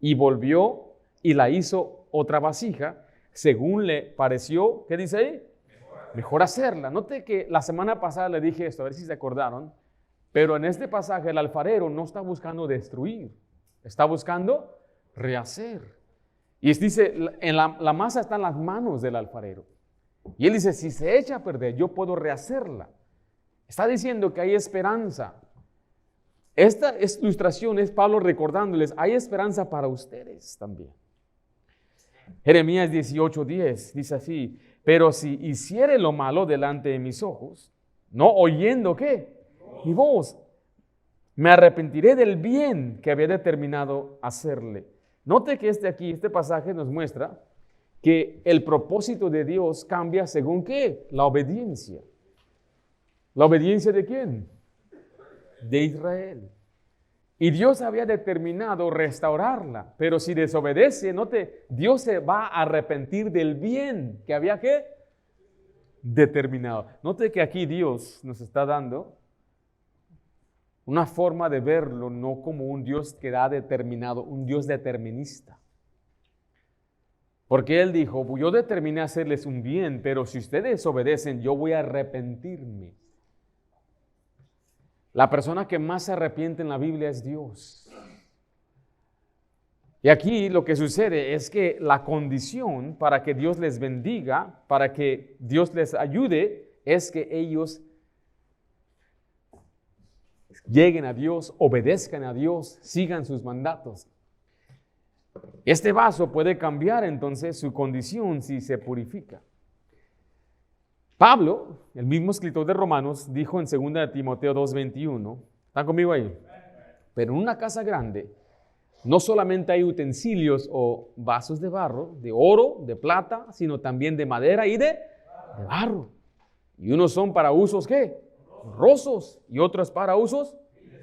Y volvió y la hizo otra vasija, según le pareció, ¿qué dice ahí? Mejor hacerla. Note que la semana pasada le dije esto, a ver si se acordaron. Pero en este pasaje el alfarero no está buscando destruir, está buscando rehacer. Y dice, la masa está en las manos del alfarero. Y él dice, si se echa a perder, yo puedo rehacerla. Está diciendo que hay esperanza. Esta ilustración es Pablo recordándoles, hay esperanza para ustedes también. Jeremías 18:10 dice así, pero si hiciere lo malo delante de mis ojos, no oyendo ¿qué? Mi voz, me arrepentiré del bien que había determinado hacerle. Note que este pasaje nos muestra que el propósito de Dios cambia según ¿qué? La obediencia. ¿La obediencia de quién? De Israel. Y Dios había determinado restaurarla, pero si desobedece, note, Dios se va a arrepentir del bien que había ¿qué? Determinado. Note que aquí Dios nos está dando una forma de verlo, no como un Dios que da determinado, un Dios determinista. Porque Él dijo, yo determiné hacerles un bien, pero si ustedes desobedecen, yo voy a arrepentirme. La persona que más se arrepiente en la Biblia es Dios. Y aquí lo que sucede es que la condición para que Dios les bendiga, para que Dios les ayude, es que ellos lleguen a Dios, obedezcan a Dios, sigan sus mandatos. Este vaso puede cambiar entonces su condición si se purifica. Pablo, el mismo escritor de Romanos, dijo en 2 de Timoteo 2:21, ¿están conmigo ahí? Pero en una casa grande no solamente hay utensilios o vasos de barro, de oro, de plata, sino también de madera y de barro. Y unos son para usos ¿qué? Honrosos y otros para usos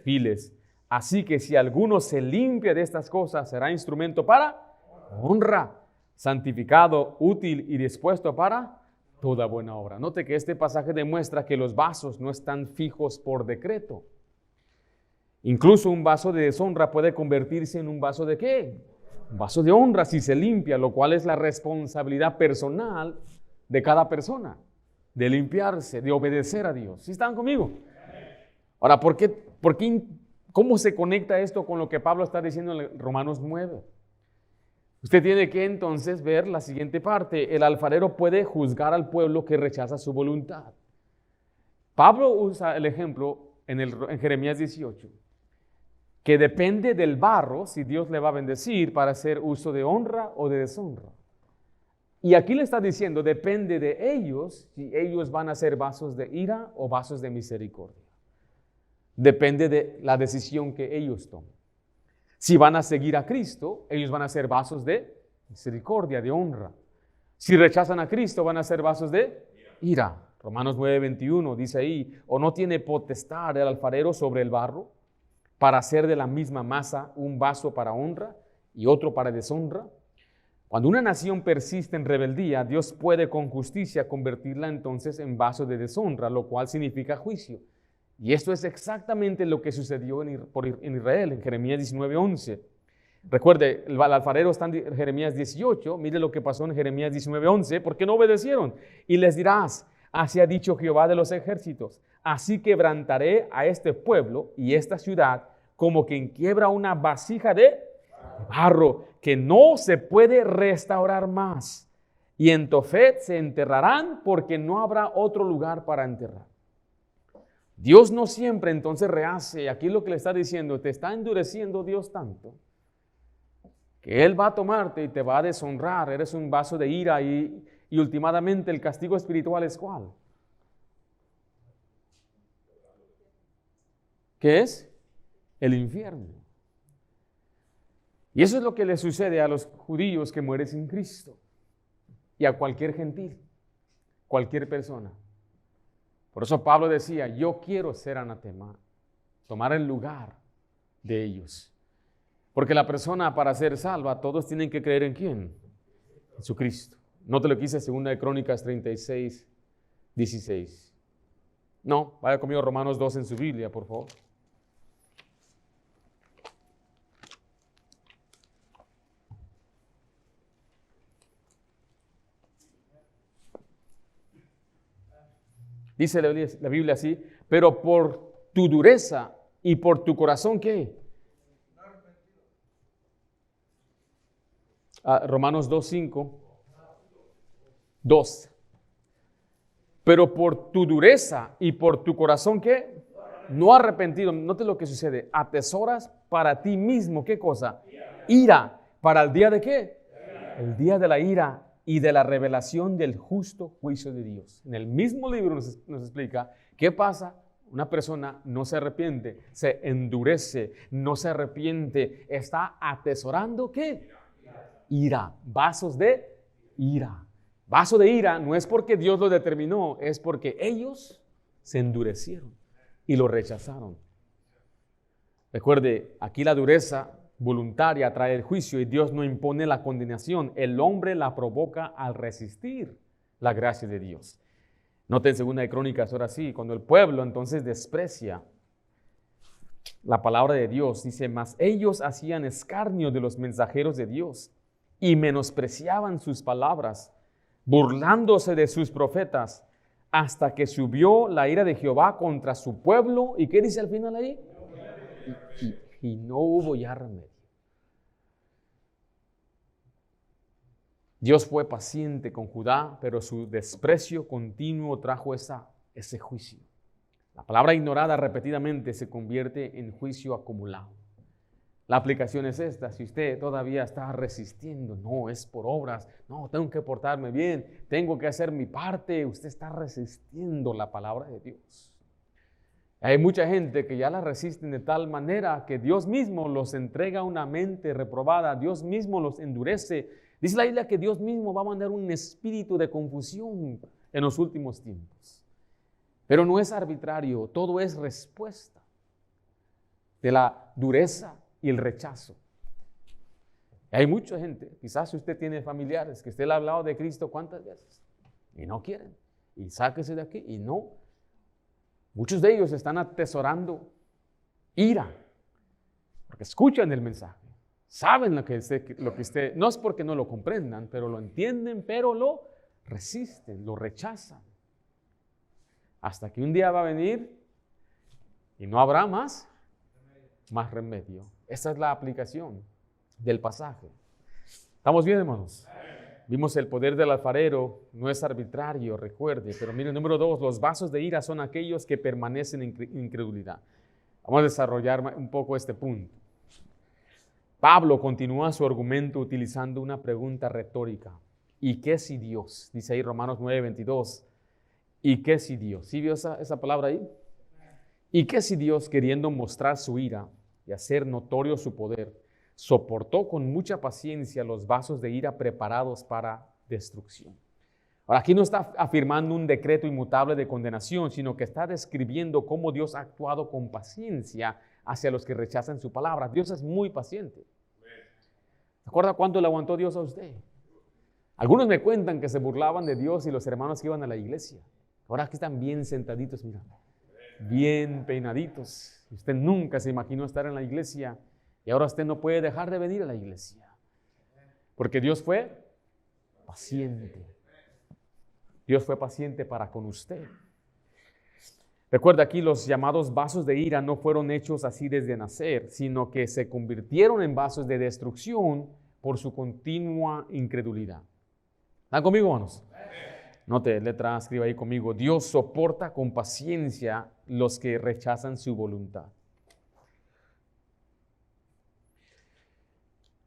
viles. Así que si alguno se limpia de estas cosas, será instrumento para honra, santificado, útil y dispuesto para toda buena obra. Note que este pasaje demuestra que los vasos no están fijos por decreto. Incluso un vaso de deshonra puede convertirse en un vaso de ¿qué? Un vaso de honra si se limpia, lo cual es la responsabilidad personal de cada persona, de limpiarse, de obedecer a Dios. ¿Sí están conmigo? Ahora, ¿cómo se conecta esto con lo que Pablo está diciendo en Romanos 9? Usted tiene que entonces ver la siguiente parte. El alfarero puede juzgar al pueblo que rechaza su voluntad. Pablo usa el ejemplo en Jeremías 18, que depende del barro si Dios le va a bendecir para hacer uso de honra o de deshonra. Y aquí le está diciendo, depende de ellos si ellos van a ser vasos de ira o vasos de misericordia. Depende de la decisión que ellos tomen. Si van a seguir a Cristo, ellos van a ser vasos de misericordia, de honra. Si rechazan a Cristo, van a ser vasos de ira. Romanos 9:21 dice ahí, ¿o no tiene potestad el alfarero sobre el barro para hacer de la misma masa un vaso para honra y otro para deshonra? Cuando una nación persiste en rebeldía, Dios puede con justicia convertirla entonces en vaso de deshonra, lo cual significa juicio. Y esto es exactamente lo que sucedió en Israel, en Jeremías 19:11. Recuerde, el alfarero está en Jeremías 18, mire lo que pasó en Jeremías 19:11, porque no obedecieron. Y les dirás, así ha dicho Jehová de los ejércitos, así quebrantaré a este pueblo y esta ciudad como quien quiebra una vasija de barro, que no se puede restaurar más. Y en Tofet se enterrarán porque no habrá otro lugar para enterrar. Dios no siempre entonces rehace. Aquí lo que le está diciendo, te está endureciendo Dios tanto que Él va a tomarte y te va a deshonrar. Eres un vaso de ira y últimamente el castigo espiritual es ¿cuál? ¿Qué es? El infierno. Y eso es lo que le sucede a los judíos que mueren sin Cristo y a cualquier gentil, cualquier persona. Por eso Pablo decía, yo quiero ser anatema, tomar el lugar de ellos. Porque la persona para ser salva, todos tienen que creer en ¿quién? En su Cristo. No te lo quise 2 de Crónicas 36:16. No, vaya conmigo Romanos 2 en su Biblia, por favor. Dice la Biblia así, pero por tu dureza y por tu corazón, ¿qué? Romanos 2:5. 2. Pero por tu dureza y por tu corazón, ¿qué? No arrepentido. Note lo que sucede. Atesoras para ti mismo, ¿qué cosa? Ira. ¿Para el día de qué? El día de la ira y de la revelación del justo juicio de Dios. En el mismo libro nos explica qué pasa. Una persona no se arrepiente, se endurece, no se arrepiente, está atesorando ¿qué? Ira, vasos de ira. Vaso de ira no es porque Dios lo determinó, es porque ellos se endurecieron y lo rechazaron. Recuerde, aquí la dureza voluntaria trae el juicio y Dios no impone la condenación. El hombre la provoca al resistir la gracia de Dios. Noten en 2 Crónicas, ahora sí, cuando el pueblo entonces desprecia la palabra de Dios, dice, mas ellos hacían escarnio de los mensajeros de Dios y menospreciaban sus palabras, burlándose de sus profetas, hasta que subió la ira de Jehová contra su pueblo. ¿Y qué dice al final ahí? Y no hubo ya remedio. Dios fue paciente con Judá, pero su desprecio continuo trajo ese juicio. La palabra ignorada repetidamente se convierte en juicio acumulado. La aplicación es esta: si usted todavía está resistiendo, no es por obras, no, tengo que portarme bien, tengo que hacer mi parte, usted está resistiendo la palabra de Dios. Hay mucha gente que ya la resisten de tal manera que Dios mismo los entrega a una mente reprobada, Dios mismo los endurece. Dice la Biblia que Dios mismo va a mandar un espíritu de confusión en los últimos tiempos. Pero no es arbitrario, todo es respuesta de la dureza y el rechazo. Hay mucha gente, quizás usted tiene familiares que usted le ha hablado de Cristo ¿cuántas veces? Y no quieren. Y sáquese de aquí y no. Muchos de ellos están atesorando ira, porque escuchan el mensaje, saben lo que usted, no es porque no lo comprendan, pero lo entienden, pero lo resisten, lo rechazan. Hasta que un día va a venir y no habrá más remedio. Esa es la aplicación del pasaje. ¿Estamos bien, hermanos? Vimos el poder del alfarero, no es arbitrario, recuerde. Pero mire, número 2, los vasos de ira son aquellos que permanecen en incredulidad. Vamos a desarrollar un poco este punto. Pablo continúa su argumento utilizando una pregunta retórica. ¿Y qué si Dios? Dice ahí Romanos 9:22. ¿Y qué si Dios? ¿Sí vio esa palabra ahí? ¿Y qué si Dios, queriendo mostrar su ira y hacer notorio su poder, soportó con mucha paciencia los vasos de ira preparados para destrucción? Ahora, aquí no está afirmando un decreto inmutable de condenación, sino que está describiendo cómo Dios ha actuado con paciencia hacia los que rechazan su palabra. Dios es muy paciente. ¿Se acuerda cuánto le aguantó Dios a usted? Algunos me cuentan que se burlaban de Dios y los hermanos que iban a la iglesia. Ahora aquí están bien sentaditos, mira, bien peinaditos. Usted nunca se imaginó estar en la iglesia y ahora usted no puede dejar de venir a la iglesia. Porque Dios fue paciente. Dios fue paciente para con usted. Recuerda, aquí los llamados vasos de ira no fueron hechos así desde nacer, sino que se convirtieron en vasos de destrucción por su continua incredulidad. ¿Están conmigo, hermanos? Note, letra, escriba ahí conmigo. Dios soporta con paciencia los que rechazan su voluntad.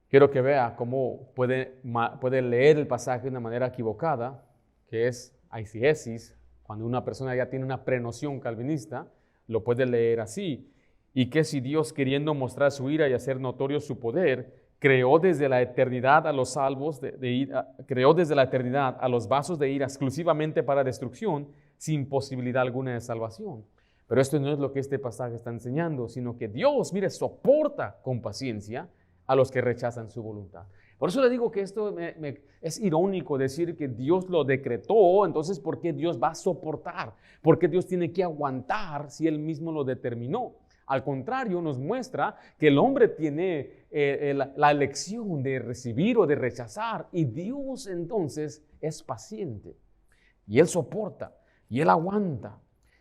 Quiero que vea cómo puede leer el pasaje de una manera equivocada, que es eisegesis. Cuando una persona ya tiene una prenoción calvinista, lo puede leer así. Y que si Dios, queriendo mostrar su ira y hacer notorio su poder, creó desde la eternidad a los salvos creó desde la eternidad a los vasos de ira exclusivamente para destrucción, sin posibilidad alguna de salvación. Pero esto no es lo que este pasaje está enseñando, sino que Dios, mire, soporta con paciencia a los que rechazan su voluntad. Por eso le digo que esto es irónico decir que Dios lo decretó, entonces ¿por qué Dios va a soportar? ¿Por qué Dios tiene que aguantar si Él mismo lo determinó? Al contrario, nos muestra que el hombre tiene la elección de recibir o de rechazar, y Dios entonces es paciente y Él soporta y Él aguanta.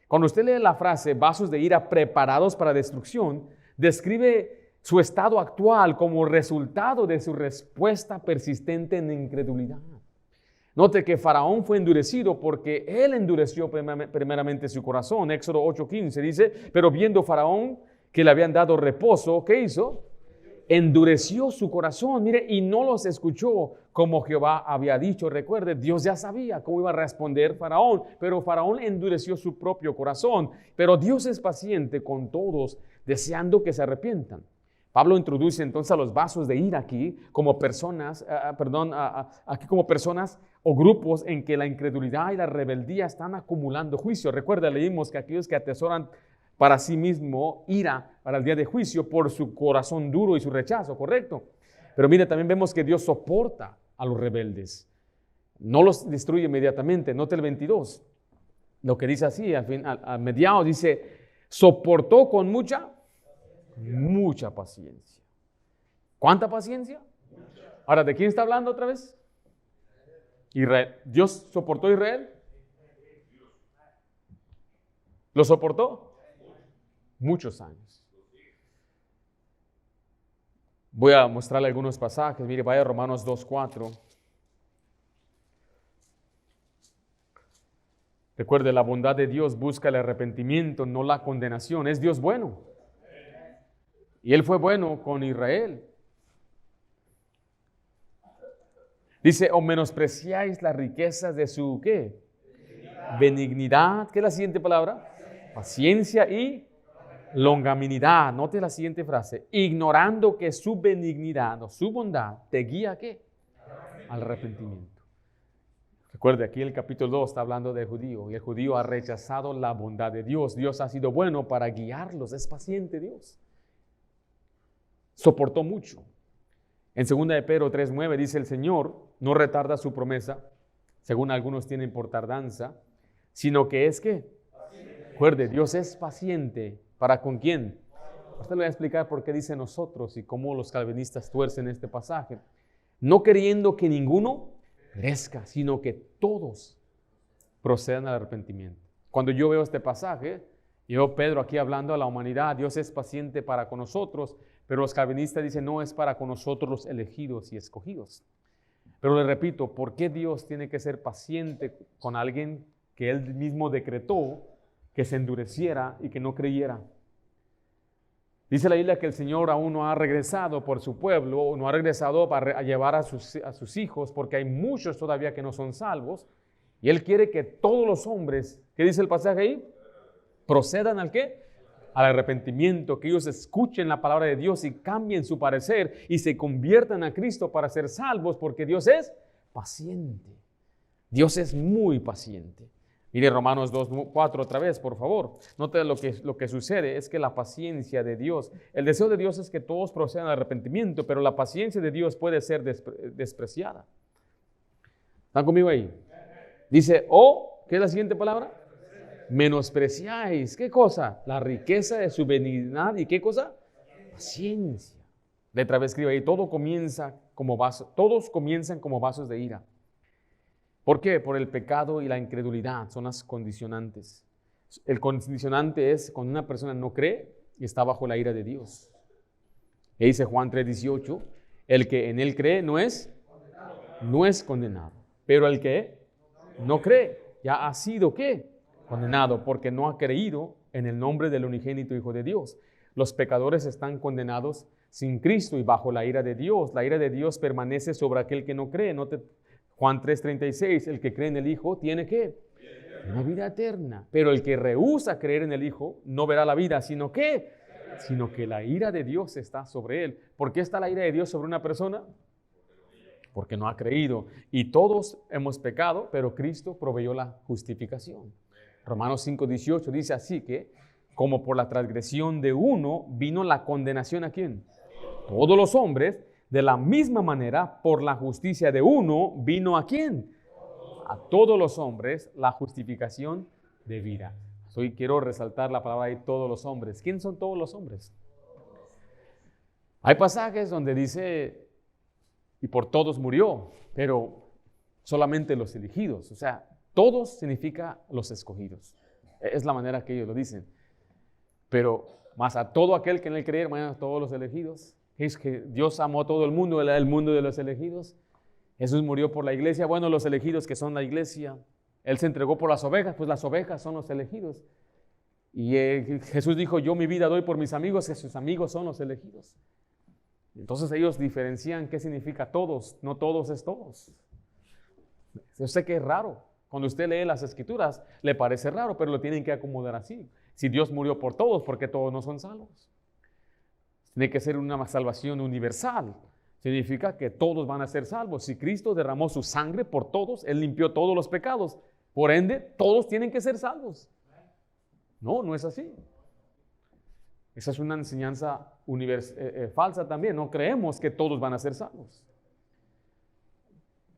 Cuando usted lee la frase vasos de ira preparados para destrucción, describe su estado actual como resultado de su respuesta persistente en incredulidad. Note que Faraón fue endurecido porque él endureció primeramente su corazón. Éxodo 8:15 dice, pero viendo Faraón que le habían dado reposo, ¿qué hizo? Endureció su corazón, mire, y no los escuchó como Jehová había dicho. Recuerde, Dios ya sabía cómo iba a responder Faraón, pero Faraón endureció su propio corazón. Pero Dios es paciente con todos, deseando que se arrepientan. Pablo introduce entonces a los vasos de ira aquí como personas, aquí como personas o grupos en que la incredulidad y la rebeldía están acumulando juicio. Recuerda, leímos que aquellos que atesoran para sí mismo ira para el día de juicio por su corazón duro y su rechazo, ¿correcto? Pero mire, también vemos que Dios soporta a los rebeldes. No los destruye inmediatamente. Note el 22. Lo que dice así, al mediado dice, soportó con mucha paciencia. ¿Cuánta paciencia? Ahora, ¿de quién está hablando otra vez? Israel. ¿Dios soportó a Israel? ¿Lo soportó? Muchos años. Voy a mostrarle algunos pasajes. Mire, vaya a Romanos 2:4. Recuerde, la bondad de Dios busca el arrepentimiento, no la condenación. Es Dios bueno. Y Él fue bueno con Israel. Dice, o menospreciáis las riquezas de su, ¿qué? Benignidad. ¿Qué es la siguiente palabra? Paciencia y longanimidad. Note la siguiente frase. Ignorando que su benignidad o su bondad te guía ¿a qué? Al arrepentimiento. Recuerde, aquí el capítulo 2 está hablando del judío. Y el judío ha rechazado la bondad de Dios. Dios ha sido bueno para guiarlos. Es paciente Dios. Soportó mucho. En 2 de Pedro 3:9 dice, el Señor no retarda su promesa, según algunos tienen por tardanza, sino que es ¿qué? Recuerde, Dios es paciente. ¿Para con quién? Usted le voy a explicar por qué dice nosotros y cómo los calvinistas tuercen este pasaje. No queriendo que ninguno perezca, sino que todos procedan al arrepentimiento. Cuando yo veo este pasaje, yo Pedro aquí hablando a la humanidad, Dios es paciente para con nosotros, pero los calvinistas dicen no es para con nosotros los elegidos y escogidos. Pero le repito, ¿por qué Dios tiene que ser paciente con alguien que Él mismo decretó que se endureciera y que no creyera? Dice la Biblia que el Señor aún no ha regresado por su pueblo, no ha regresado para llevar a sus hijos, porque hay muchos todavía que no son salvos, y Él quiere que todos los hombres, ¿qué dice el pasaje ahí? Procedan ¿al qué? Al arrepentimiento, que ellos escuchen la palabra de Dios y cambien su parecer y se conviertan a Cristo para ser salvos, porque Dios es paciente. Dios es muy paciente. Mire Romanos 2:4 otra vez, por favor. Note lo que sucede es que la paciencia de Dios, el deseo de Dios es que todos procedan al arrepentimiento, pero la paciencia de Dios puede ser despreciada. ¿Están conmigo ahí? Dice, ¿qué es la siguiente palabra? Menospreciáis, ¿qué cosa? La riqueza de su benignidad y ¿qué cosa? Paciencia. Letra B escribe ahí, todos comienzan como vasos de ira. ¿Por qué? Por el pecado y la incredulidad, son las condicionantes. El condicionante es cuando una persona no cree y está bajo la ira de Dios. Y dice Juan 3:18, el que en él cree no es condenado. Pero el que no cree ya ha sido ¿qué? Condenado, porque no ha creído en el nombre del unigénito Hijo de Dios. Los pecadores están condenados sin Cristo y bajo la ira de Dios. La ira de Dios permanece sobre aquel que no cree. Juan 3:36, el que cree en el Hijo tiene ¿qué? Una vida eterna. Pero el que rehúsa creer en el Hijo no verá la vida, sino que la ira de Dios está sobre él. ¿Por qué está la ira de Dios sobre una persona? Porque no ha creído. Y todos hemos pecado, pero Cristo proveyó la justificación. Romanos 5:18 dice así que, como por la transgresión de uno vino la condenación ¿a quién? Todos los hombres. De la misma manera, por la justicia de uno vino ¿a quién? A todos los hombres la justificación de vida. Hoy quiero resaltar la palabra de todos los hombres. ¿Quién son todos los hombres? Hay pasajes donde dice, y por todos murió, pero solamente los elegidos. O sea, todos significa los escogidos. Es la manera que ellos lo dicen. Pero Mas a todo aquel que en él cree, hermano, a todos los elegidos. Es que Dios amó a todo el mundo, Él era el mundo de los elegidos. Jesús murió por la iglesia, bueno, los elegidos que son la iglesia. Él se entregó por las ovejas, pues las ovejas son los elegidos. Y Jesús dijo, yo mi vida doy por mis amigos, que sus amigos son los elegidos. Entonces ellos diferencian qué significa todos, no todos es todos. Yo sé que es raro, cuando usted lee las Escrituras le parece raro, pero lo tienen que acomodar así. Si Dios murió por todos, ¿por qué todos no son salvos? Tiene que ser una salvación universal. Significa que todos van a ser salvos. Si Cristo derramó su sangre por todos, Él limpió todos los pecados. Por ende, todos tienen que ser salvos. No, no es así. Esa es una enseñanza falsa también. No creemos que todos van a ser salvos.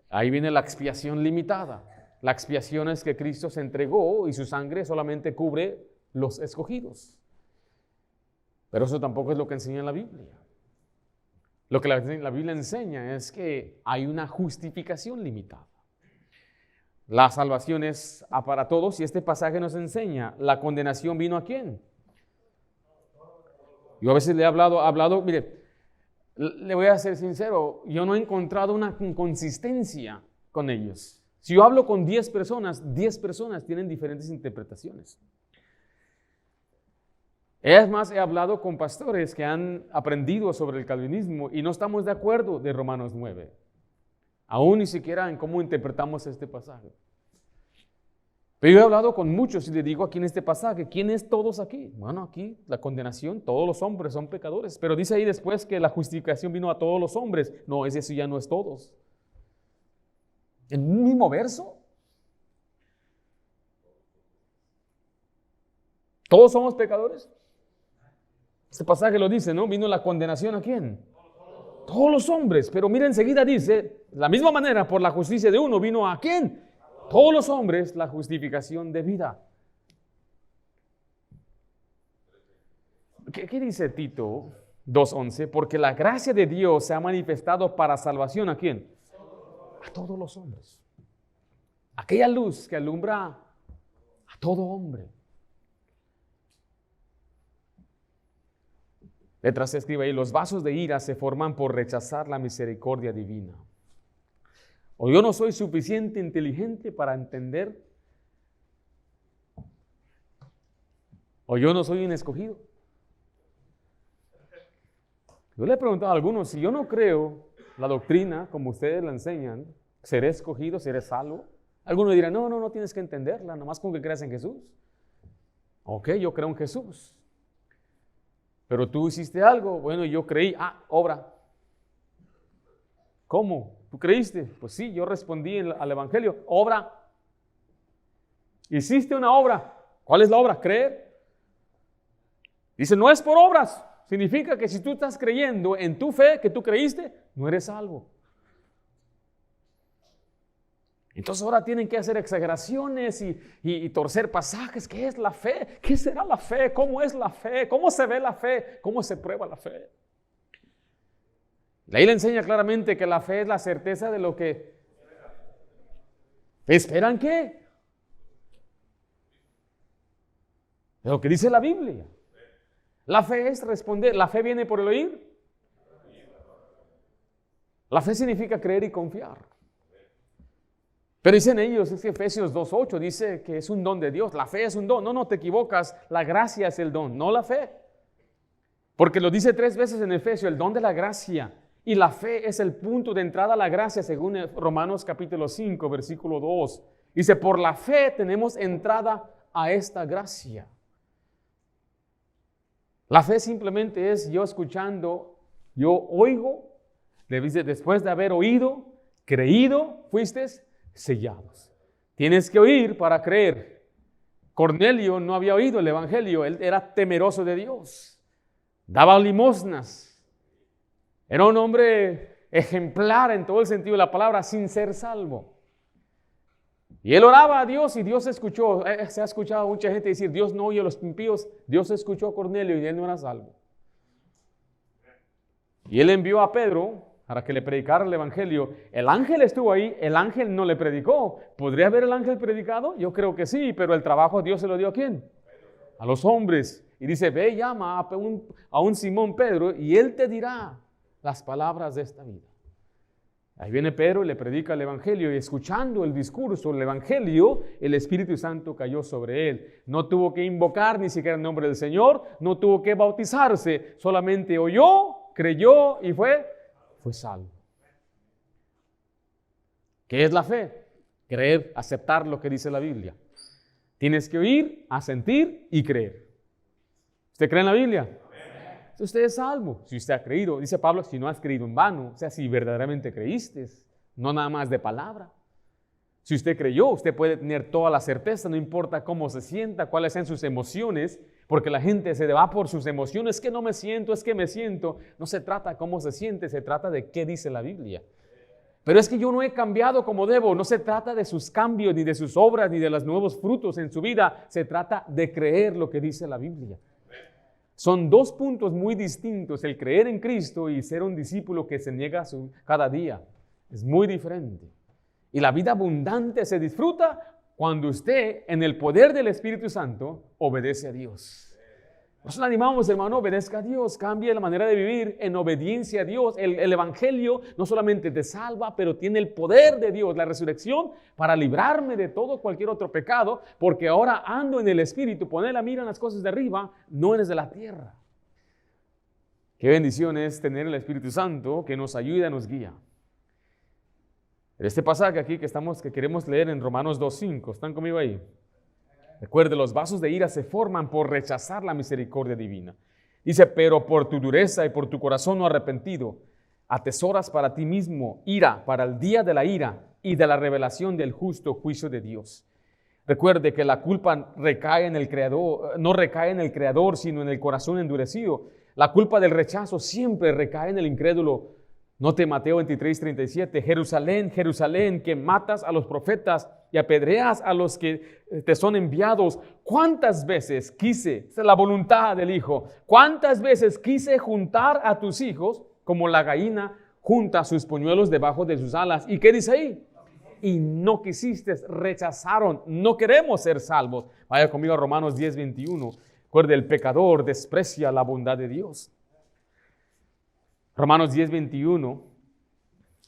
Ahí viene la expiación limitada. La expiación es que Cristo se entregó y su sangre solamente cubre los escogidos. Pero eso tampoco es lo que enseña la Biblia. Lo que la Biblia enseña es que hay una justificación limitada. La salvación es para todos y este pasaje nos enseña, la condenación vino ¿a quién? Yo a veces le he hablado, mire, le voy a ser sincero, yo no he encontrado una consistencia con ellos. Si yo hablo con 10 personas tienen diferentes interpretaciones. Es más, he hablado con pastores que han aprendido sobre el calvinismo y no estamos de acuerdo de Romanos 9. Aún ni siquiera en cómo interpretamos este pasaje. Pero yo he hablado con muchos y le digo aquí en este pasaje, ¿quién es todos aquí? Bueno, aquí la condenación, todos los hombres son pecadores. Pero dice ahí después que la justificación vino a todos los hombres. No, eso ya no es todos. En un mismo verso. ¿Todos somos pecadores? Este pasaje lo dice, ¿no? Vino la condenación ¿a quién? Todos los hombres. Pero mira, enseguida dice, de la misma manera, por la justicia de uno vino ¿a quién? Todos los hombres, la justificación de vida. ¿Qué dice Tito 2:11? Porque la gracia de Dios se ha manifestado para salvación ¿a quién? A todos los hombres. Aquella luz que alumbra a todo hombre. Letras se escribe ahí, los vasos de ira se forman por rechazar la misericordia divina. O yo no soy suficiente inteligente para entender, o yo no soy un escogido. Yo le he preguntado a algunos, si yo no creo la doctrina como ustedes la enseñan, ¿seré escogido, seré salvo? Algunos dirán, no tienes que entenderla, nomás con que creas en Jesús. Ok, yo creo en Jesús. Pero tú hiciste algo, bueno, yo creí, obra. ¿Cómo? ¿Tú creíste? Pues sí, yo respondí al Evangelio, obra. Hiciste una obra. ¿Cuál es la obra? Creer. Dice, no es por obras. Significa que si tú estás creyendo en tu fe que tú creíste, no eres salvo. Entonces ahora tienen que hacer exageraciones y torcer pasajes. ¿Qué es la fe? ¿Qué será la fe? ¿Cómo es la fe? ¿Cómo se ve la fe? ¿Cómo se prueba la fe? La Biblia enseña claramente que la fe es la certeza de lo que esperan. ¿Qué? De lo que dice la Biblia. La fe es responder. La fe viene por el oír. La fe significa creer y confiar. Pero dicen ellos, es que Efesios 2:8 dice que es un don de Dios. La fe es un don. No te equivocas. La gracia es el don, no la fe. Porque lo dice 3 veces en Efesios, el don de la gracia. Y la fe es el punto de entrada a la gracia, según Romanos capítulo 5, versículo 2. Dice, por la fe tenemos entrada a esta gracia. La fe simplemente es yo escuchando, yo oigo, después de haber oído, creído, fuiste sellados. Tienes que oír para creer. Cornelio no había oído el Evangelio, él era temeroso de Dios. Daba limosnas. Era un hombre ejemplar en todo el sentido de la palabra, sin ser salvo. Y él oraba a Dios y Dios escuchó. Se ha escuchado a mucha gente decir, Dios no oye a los impíos. Dios escuchó a Cornelio y él no era salvo. Y él envió a Pedro para que le predicara el Evangelio. El ángel estuvo ahí, el ángel no le predicó. ¿Podría haber el ángel predicado? Yo creo que sí, pero el trabajo Dios se lo dio ¿a quién? A los hombres. Y dice, ve y llama a un Simón Pedro y él te dirá las palabras de esta vida. Ahí viene Pedro y le predica el Evangelio, y escuchando el discurso, el Evangelio, el Espíritu Santo cayó sobre él. No tuvo que invocar ni siquiera el nombre del Señor, no tuvo que bautizarse, solamente oyó, creyó y fue salvo. ¿Qué es la fe? Creer, aceptar lo que dice la Biblia. Tienes que oír, asentir y creer. ¿Usted cree en la Biblia? Usted es salvo, si usted ha creído. Dice Pablo, si no has creído en vano, o sea, si verdaderamente creíste, no nada más de palabra. Si usted creyó, usted puede tener toda la certeza, no importa cómo se sienta, cuáles sean sus emociones, porque la gente se va por sus emociones, es que no me siento, es que me siento. No se trata de cómo se siente, se trata de qué dice la Biblia. Pero es que yo no he cambiado como debo. No se trata de sus cambios, ni de sus obras, ni de los nuevos frutos en su vida. Se trata de creer lo que dice la Biblia. Son dos puntos muy distintos, el creer en Cristo y ser un discípulo que se niega cada día. Es muy diferente. Y la vida abundante se disfruta cuando usted, en el poder del Espíritu Santo, obedece a Dios. Nos animamos, hermano, obedezca a Dios, cambie la manera de vivir en obediencia a Dios. El Evangelio no solamente te salva, pero tiene el poder de Dios, la resurrección, para librarme de todo cualquier otro pecado, porque ahora ando en el Espíritu, poner la mira en las cosas de arriba, no en las de la tierra. Qué bendición es tener el Espíritu Santo que nos ayuda, nos guía. Este pasaje aquí que queremos leer en Romanos 2:5, ¿están conmigo ahí? Recuerde, los vasos de ira se forman por rechazar la misericordia divina. Dice, pero por tu dureza y por tu corazón no arrepentido, atesoras para ti mismo ira para el día de la ira y de la revelación del justo juicio de Dios. Recuerde que la culpa recae en el Creador, no recae en el Creador, sino en el corazón endurecido. La culpa del rechazo siempre recae en el incrédulo. Note Mateo 23:37, Jerusalén, Jerusalén, que matas a los profetas y apedreas a los que te son enviados. ¿Cuántas veces quise, esa es la voluntad del Hijo, cuántas veces quise juntar a tus hijos como la gallina junta sus polluelos debajo de sus alas? ¿Y qué dice ahí? Y no quisiste, rechazaron, no queremos ser salvos. Vaya conmigo a Romanos 10:21. Recuerde, el pecador desprecia la bondad de Dios. Romanos 10:21,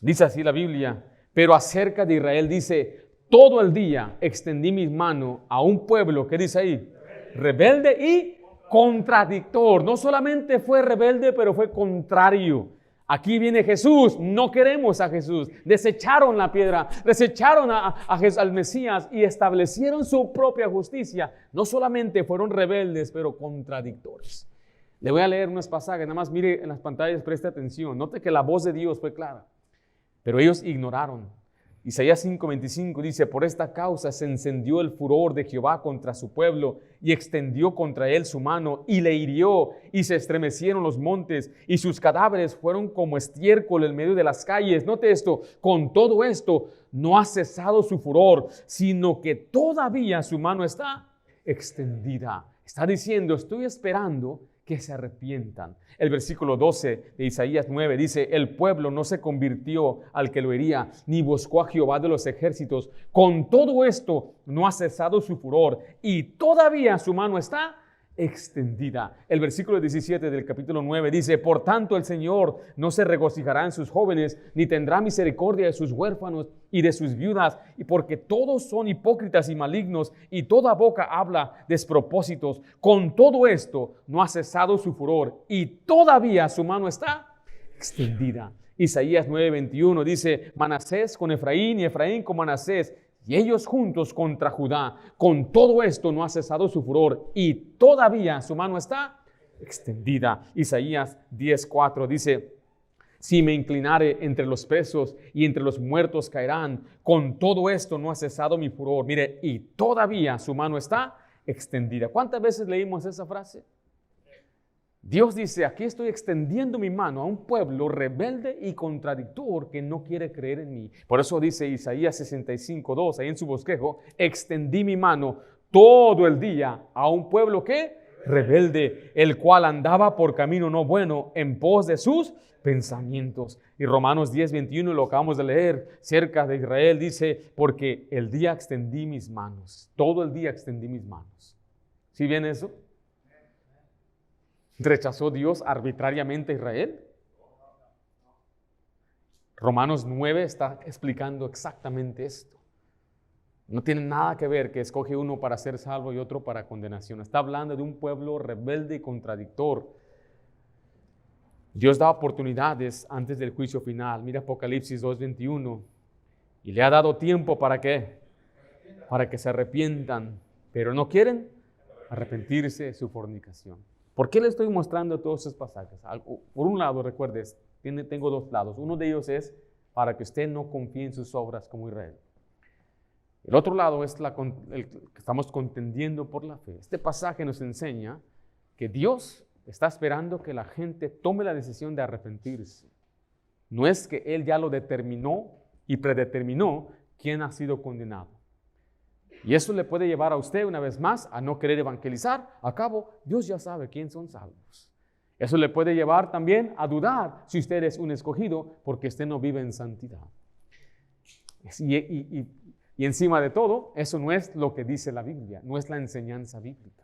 dice así la Biblia, pero acerca de Israel dice, todo el día extendí mis manos a un pueblo, ¿qué dice ahí? Rebelde y contradictor. No solamente fue rebelde, pero fue contrario. Aquí viene Jesús, no queremos a Jesús. Desecharon la piedra, desecharon al Mesías y establecieron su propia justicia. No solamente fueron rebeldes, pero contradictores. Le voy a leer unos pasajes, nada más mire en las pantallas, preste atención. Note que la voz de Dios fue clara, pero ellos ignoraron. Isaías 5:25 dice, por esta causa se encendió el furor de Jehová contra su pueblo y extendió contra él su mano y le hirió y se estremecieron los montes y sus cadáveres fueron como estiércol en medio de las calles. Note esto, con todo esto no ha cesado su furor, sino que todavía su mano está extendida. Está diciendo, estoy esperando que se arrepientan. El versículo 12 de Isaías 9 dice, el pueblo no se convirtió al que lo hería, ni buscó a Jehová de los ejércitos. Con todo esto no ha cesado su furor y todavía su mano está extendida. El versículo 17 del capítulo 9 dice, por tanto el Señor no se regocijará en sus jóvenes, ni tendrá misericordia de sus huérfanos y de sus viudas, y porque todos son hipócritas y malignos, y toda boca habla despropósitos. Con todo esto no ha cesado su furor, y todavía su mano está extendida. Isaías 9:21 dice, Manasés con Efraín y Efraín con Manasés, y ellos juntos contra Judá. Con todo esto no ha cesado su furor y todavía su mano está extendida. Isaías 10:4 dice, si me inclinare entre los presos y entre los muertos caerán. Con todo esto no ha cesado mi furor. Mire, y todavía su mano está extendida. ¿Cuántas veces leímos esa frase? Dios dice, aquí estoy extendiendo mi mano a un pueblo rebelde y contradictor que no quiere creer en mí. Por eso dice Isaías 65:2, ahí en su bosquejo, extendí mi mano todo el día a un pueblo que rebelde, el cual andaba por camino no bueno en pos de sus pensamientos. Y Romanos 10:21, lo acabamos de leer, cerca de Israel dice, porque el día extendí mis manos, todo el día extendí mis manos. ¿Sí viene eso? ¿Rechazó Dios arbitrariamente a Israel? Romanos 9 está explicando exactamente esto. No tiene nada que ver que escoge uno para ser salvo y otro para condenación. Está hablando de un pueblo rebelde y contradictor. Dios da oportunidades antes del juicio final. Mira Apocalipsis 2:21. Y le ha dado tiempo ¿para qué? Para que se arrepientan, pero no quieren arrepentirse de su fornicación. ¿Por qué le estoy mostrando todos esos pasajes? Por un lado, recuerdes, tengo dos lados. Uno de ellos es para que usted no confíe en sus obras como Israel. El otro lado es el que estamos contendiendo por la fe. Este pasaje nos enseña que Dios está esperando que la gente tome la decisión de arrepentirse. No es que Él ya lo determinó y predeterminó quién ha sido condenado. Y eso le puede llevar a usted, una vez más, a no querer evangelizar. A cabo, Dios ya sabe quién son salvos. Eso le puede llevar también a dudar si usted es un escogido porque usted no vive en santidad. Y encima de todo, eso no es lo que dice la Biblia, no es la enseñanza bíblica.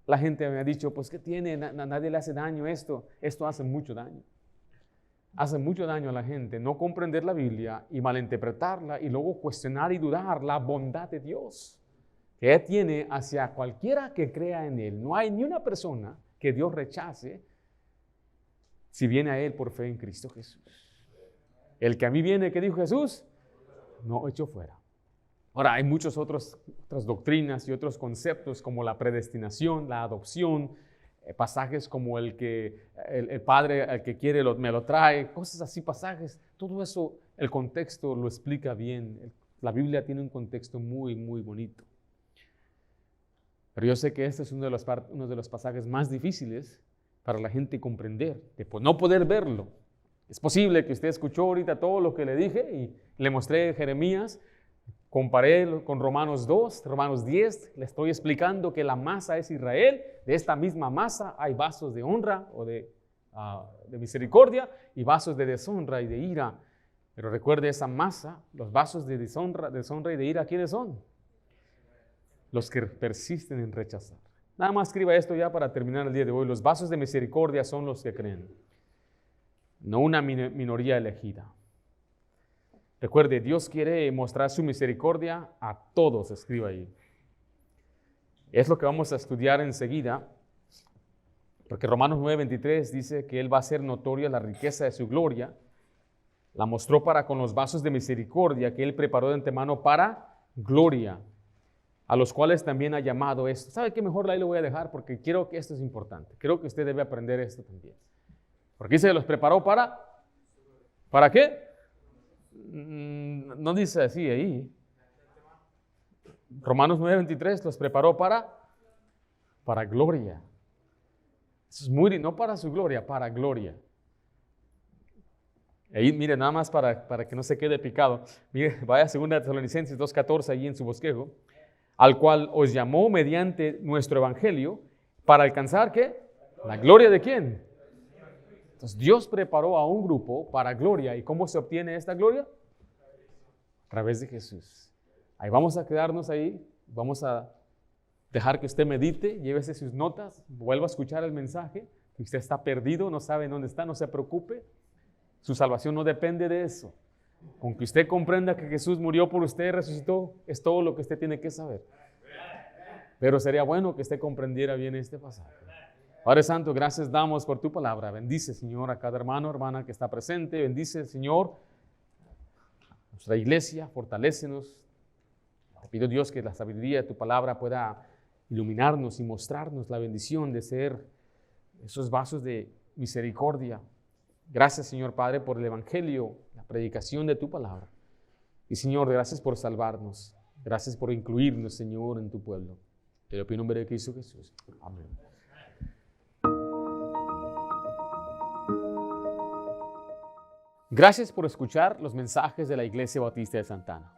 La gente me ha dicho, pues ¿qué tiene? Nadie le hace daño esto. Esto hace mucho daño. Hace mucho daño a la gente no comprender la Biblia y malinterpretarla y luego cuestionar y dudar la bondad de Dios que Él tiene hacia cualquiera que crea en Él. No hay ni una persona que Dios rechace si viene a Él por fe en Cristo Jesús. El que a mí viene, ¿qué dijo Jesús? No echo fuera. Ahora, hay muchas otras doctrinas y otros conceptos como la predestinación, la adopción, pasajes como el padre al que quiere me lo trae, cosas así, pasajes. Todo eso, el contexto lo explica bien. La Biblia tiene un contexto muy, muy bonito. Pero yo sé que este es uno de los pasajes más difíciles para la gente comprender, de no poder verlo. Es posible que usted escuchó ahorita todo lo que le dije y le mostré Jeremías. Comparé con Romanos 2, Romanos 10, le estoy explicando que la masa es Israel. De esta misma masa hay vasos de honra o de misericordia y vasos de deshonra y de ira. Pero recuerde esa masa, los vasos de deshonra y de ira, ¿quiénes son? Los que persisten en rechazar. Nada más escriba esto ya para terminar el día de hoy. Los vasos de misericordia son los que creen, no una minoría elegida. Recuerde, Dios quiere mostrar su misericordia a todos, escriba ahí. Es lo que vamos a estudiar enseguida, porque Romanos 9:23 dice que Él va a hacer notoria la riqueza de su gloria. La mostró para con los vasos de misericordia que Él preparó de antemano para gloria, a los cuales también ha llamado esto. ¿Sabe qué? Mejor ahí lo voy a dejar porque quiero que esto es importante. Creo que usted debe aprender esto también. Porque dice que los preparó ¿para qué? No dice así ahí. Romanos 9:23 los preparó para gloria. Eso es no para su gloria, para gloria. Ahí, mire, nada más para que no se quede picado. Mire, vaya a 2 Tesalonicenses 2:14 allí en su bosquejo. Al cual os llamó mediante nuestro evangelio para alcanzar, ¿qué? ¿La gloria de quién? Entonces Dios preparó a un grupo para gloria. ¿Y cómo se obtiene esta gloria? A través de Jesús. Ahí vamos a quedarnos ahí. Vamos a dejar que usted medite, llévese sus notas, vuelva a escuchar el mensaje. Si usted está perdido, no sabe dónde está, no se preocupe. Su salvación no depende de eso. Con que usted comprenda que Jesús murió por usted y resucitó, es todo lo que usted tiene que saber. Pero sería bueno que usted comprendiera bien este pasaje. Padre Santo, gracias damos por tu palabra. Bendice, Señor, a cada hermano, hermana que está presente. Bendice, Señor, nuestra iglesia, fortalécenos. Te pido, Dios, que la sabiduría de tu palabra pueda iluminarnos y mostrarnos la bendición de ser esos vasos de misericordia. Gracias, Señor Padre, por el evangelio, la predicación de tu palabra. Y, Señor, gracias por salvarnos. Gracias por incluirnos, Señor, en tu pueblo. Te lo pido en nombre de Cristo Jesús. Amén. Gracias por escuchar los mensajes de la Iglesia Bautista de Santana.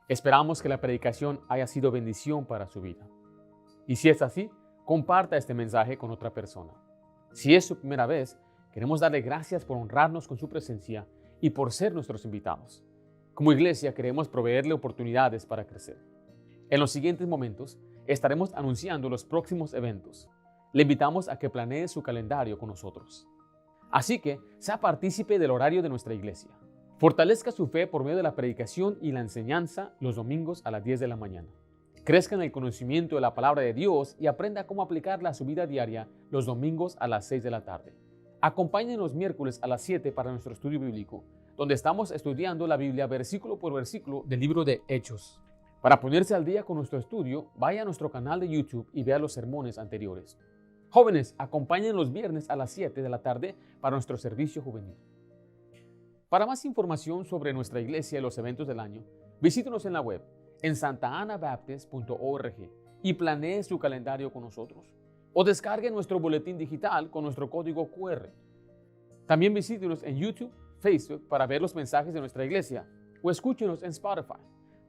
Esperamos que la predicación haya sido bendición para su vida. Y si es así, comparta este mensaje con otra persona. Si es su primera vez, queremos darle gracias por honrarnos con su presencia y por ser nuestros invitados. Como iglesia queremos proveerle oportunidades para crecer. En los siguientes momentos estaremos anunciando los próximos eventos. Le invitamos a que planee su calendario con nosotros. Así que, sea partícipe del horario de nuestra iglesia. Fortalezca su fe por medio de la predicación y la enseñanza los domingos a las 10 de la mañana. Crezca en el conocimiento de la palabra de Dios y aprenda cómo aplicarla a su vida diaria los domingos a las 6 de la tarde. Acompáñenos los miércoles a las 7 para nuestro estudio bíblico, donde estamos estudiando la Biblia versículo por versículo del libro de Hechos. Para ponerse al día con nuestro estudio, vaya a nuestro canal de YouTube y vea los sermones anteriores. Jóvenes, acompañen los viernes a las 7 de la tarde para nuestro servicio juvenil. Para más información sobre nuestra iglesia y los eventos del año, visítenos en la web en santaanabaptist.org y planee su calendario con nosotros. O descargue nuestro boletín digital con nuestro código QR. También visítenos en YouTube, Facebook para ver los mensajes de nuestra iglesia o escúchenos en Spotify.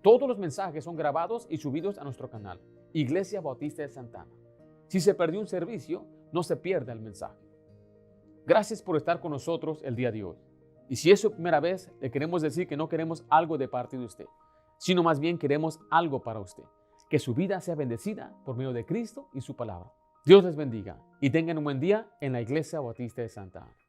Todos los mensajes son grabados y subidos a nuestro canal, Iglesia Bautista de Santana. Si se perdió un servicio, no se pierda el mensaje. Gracias por estar con nosotros el día de hoy. Y si es su primera vez, le queremos decir que no queremos algo de parte de usted, sino más bien queremos algo para usted. Que su vida sea bendecida por medio de Cristo y su palabra. Dios les bendiga y tengan un buen día en la Iglesia Bautista de Santa Ana.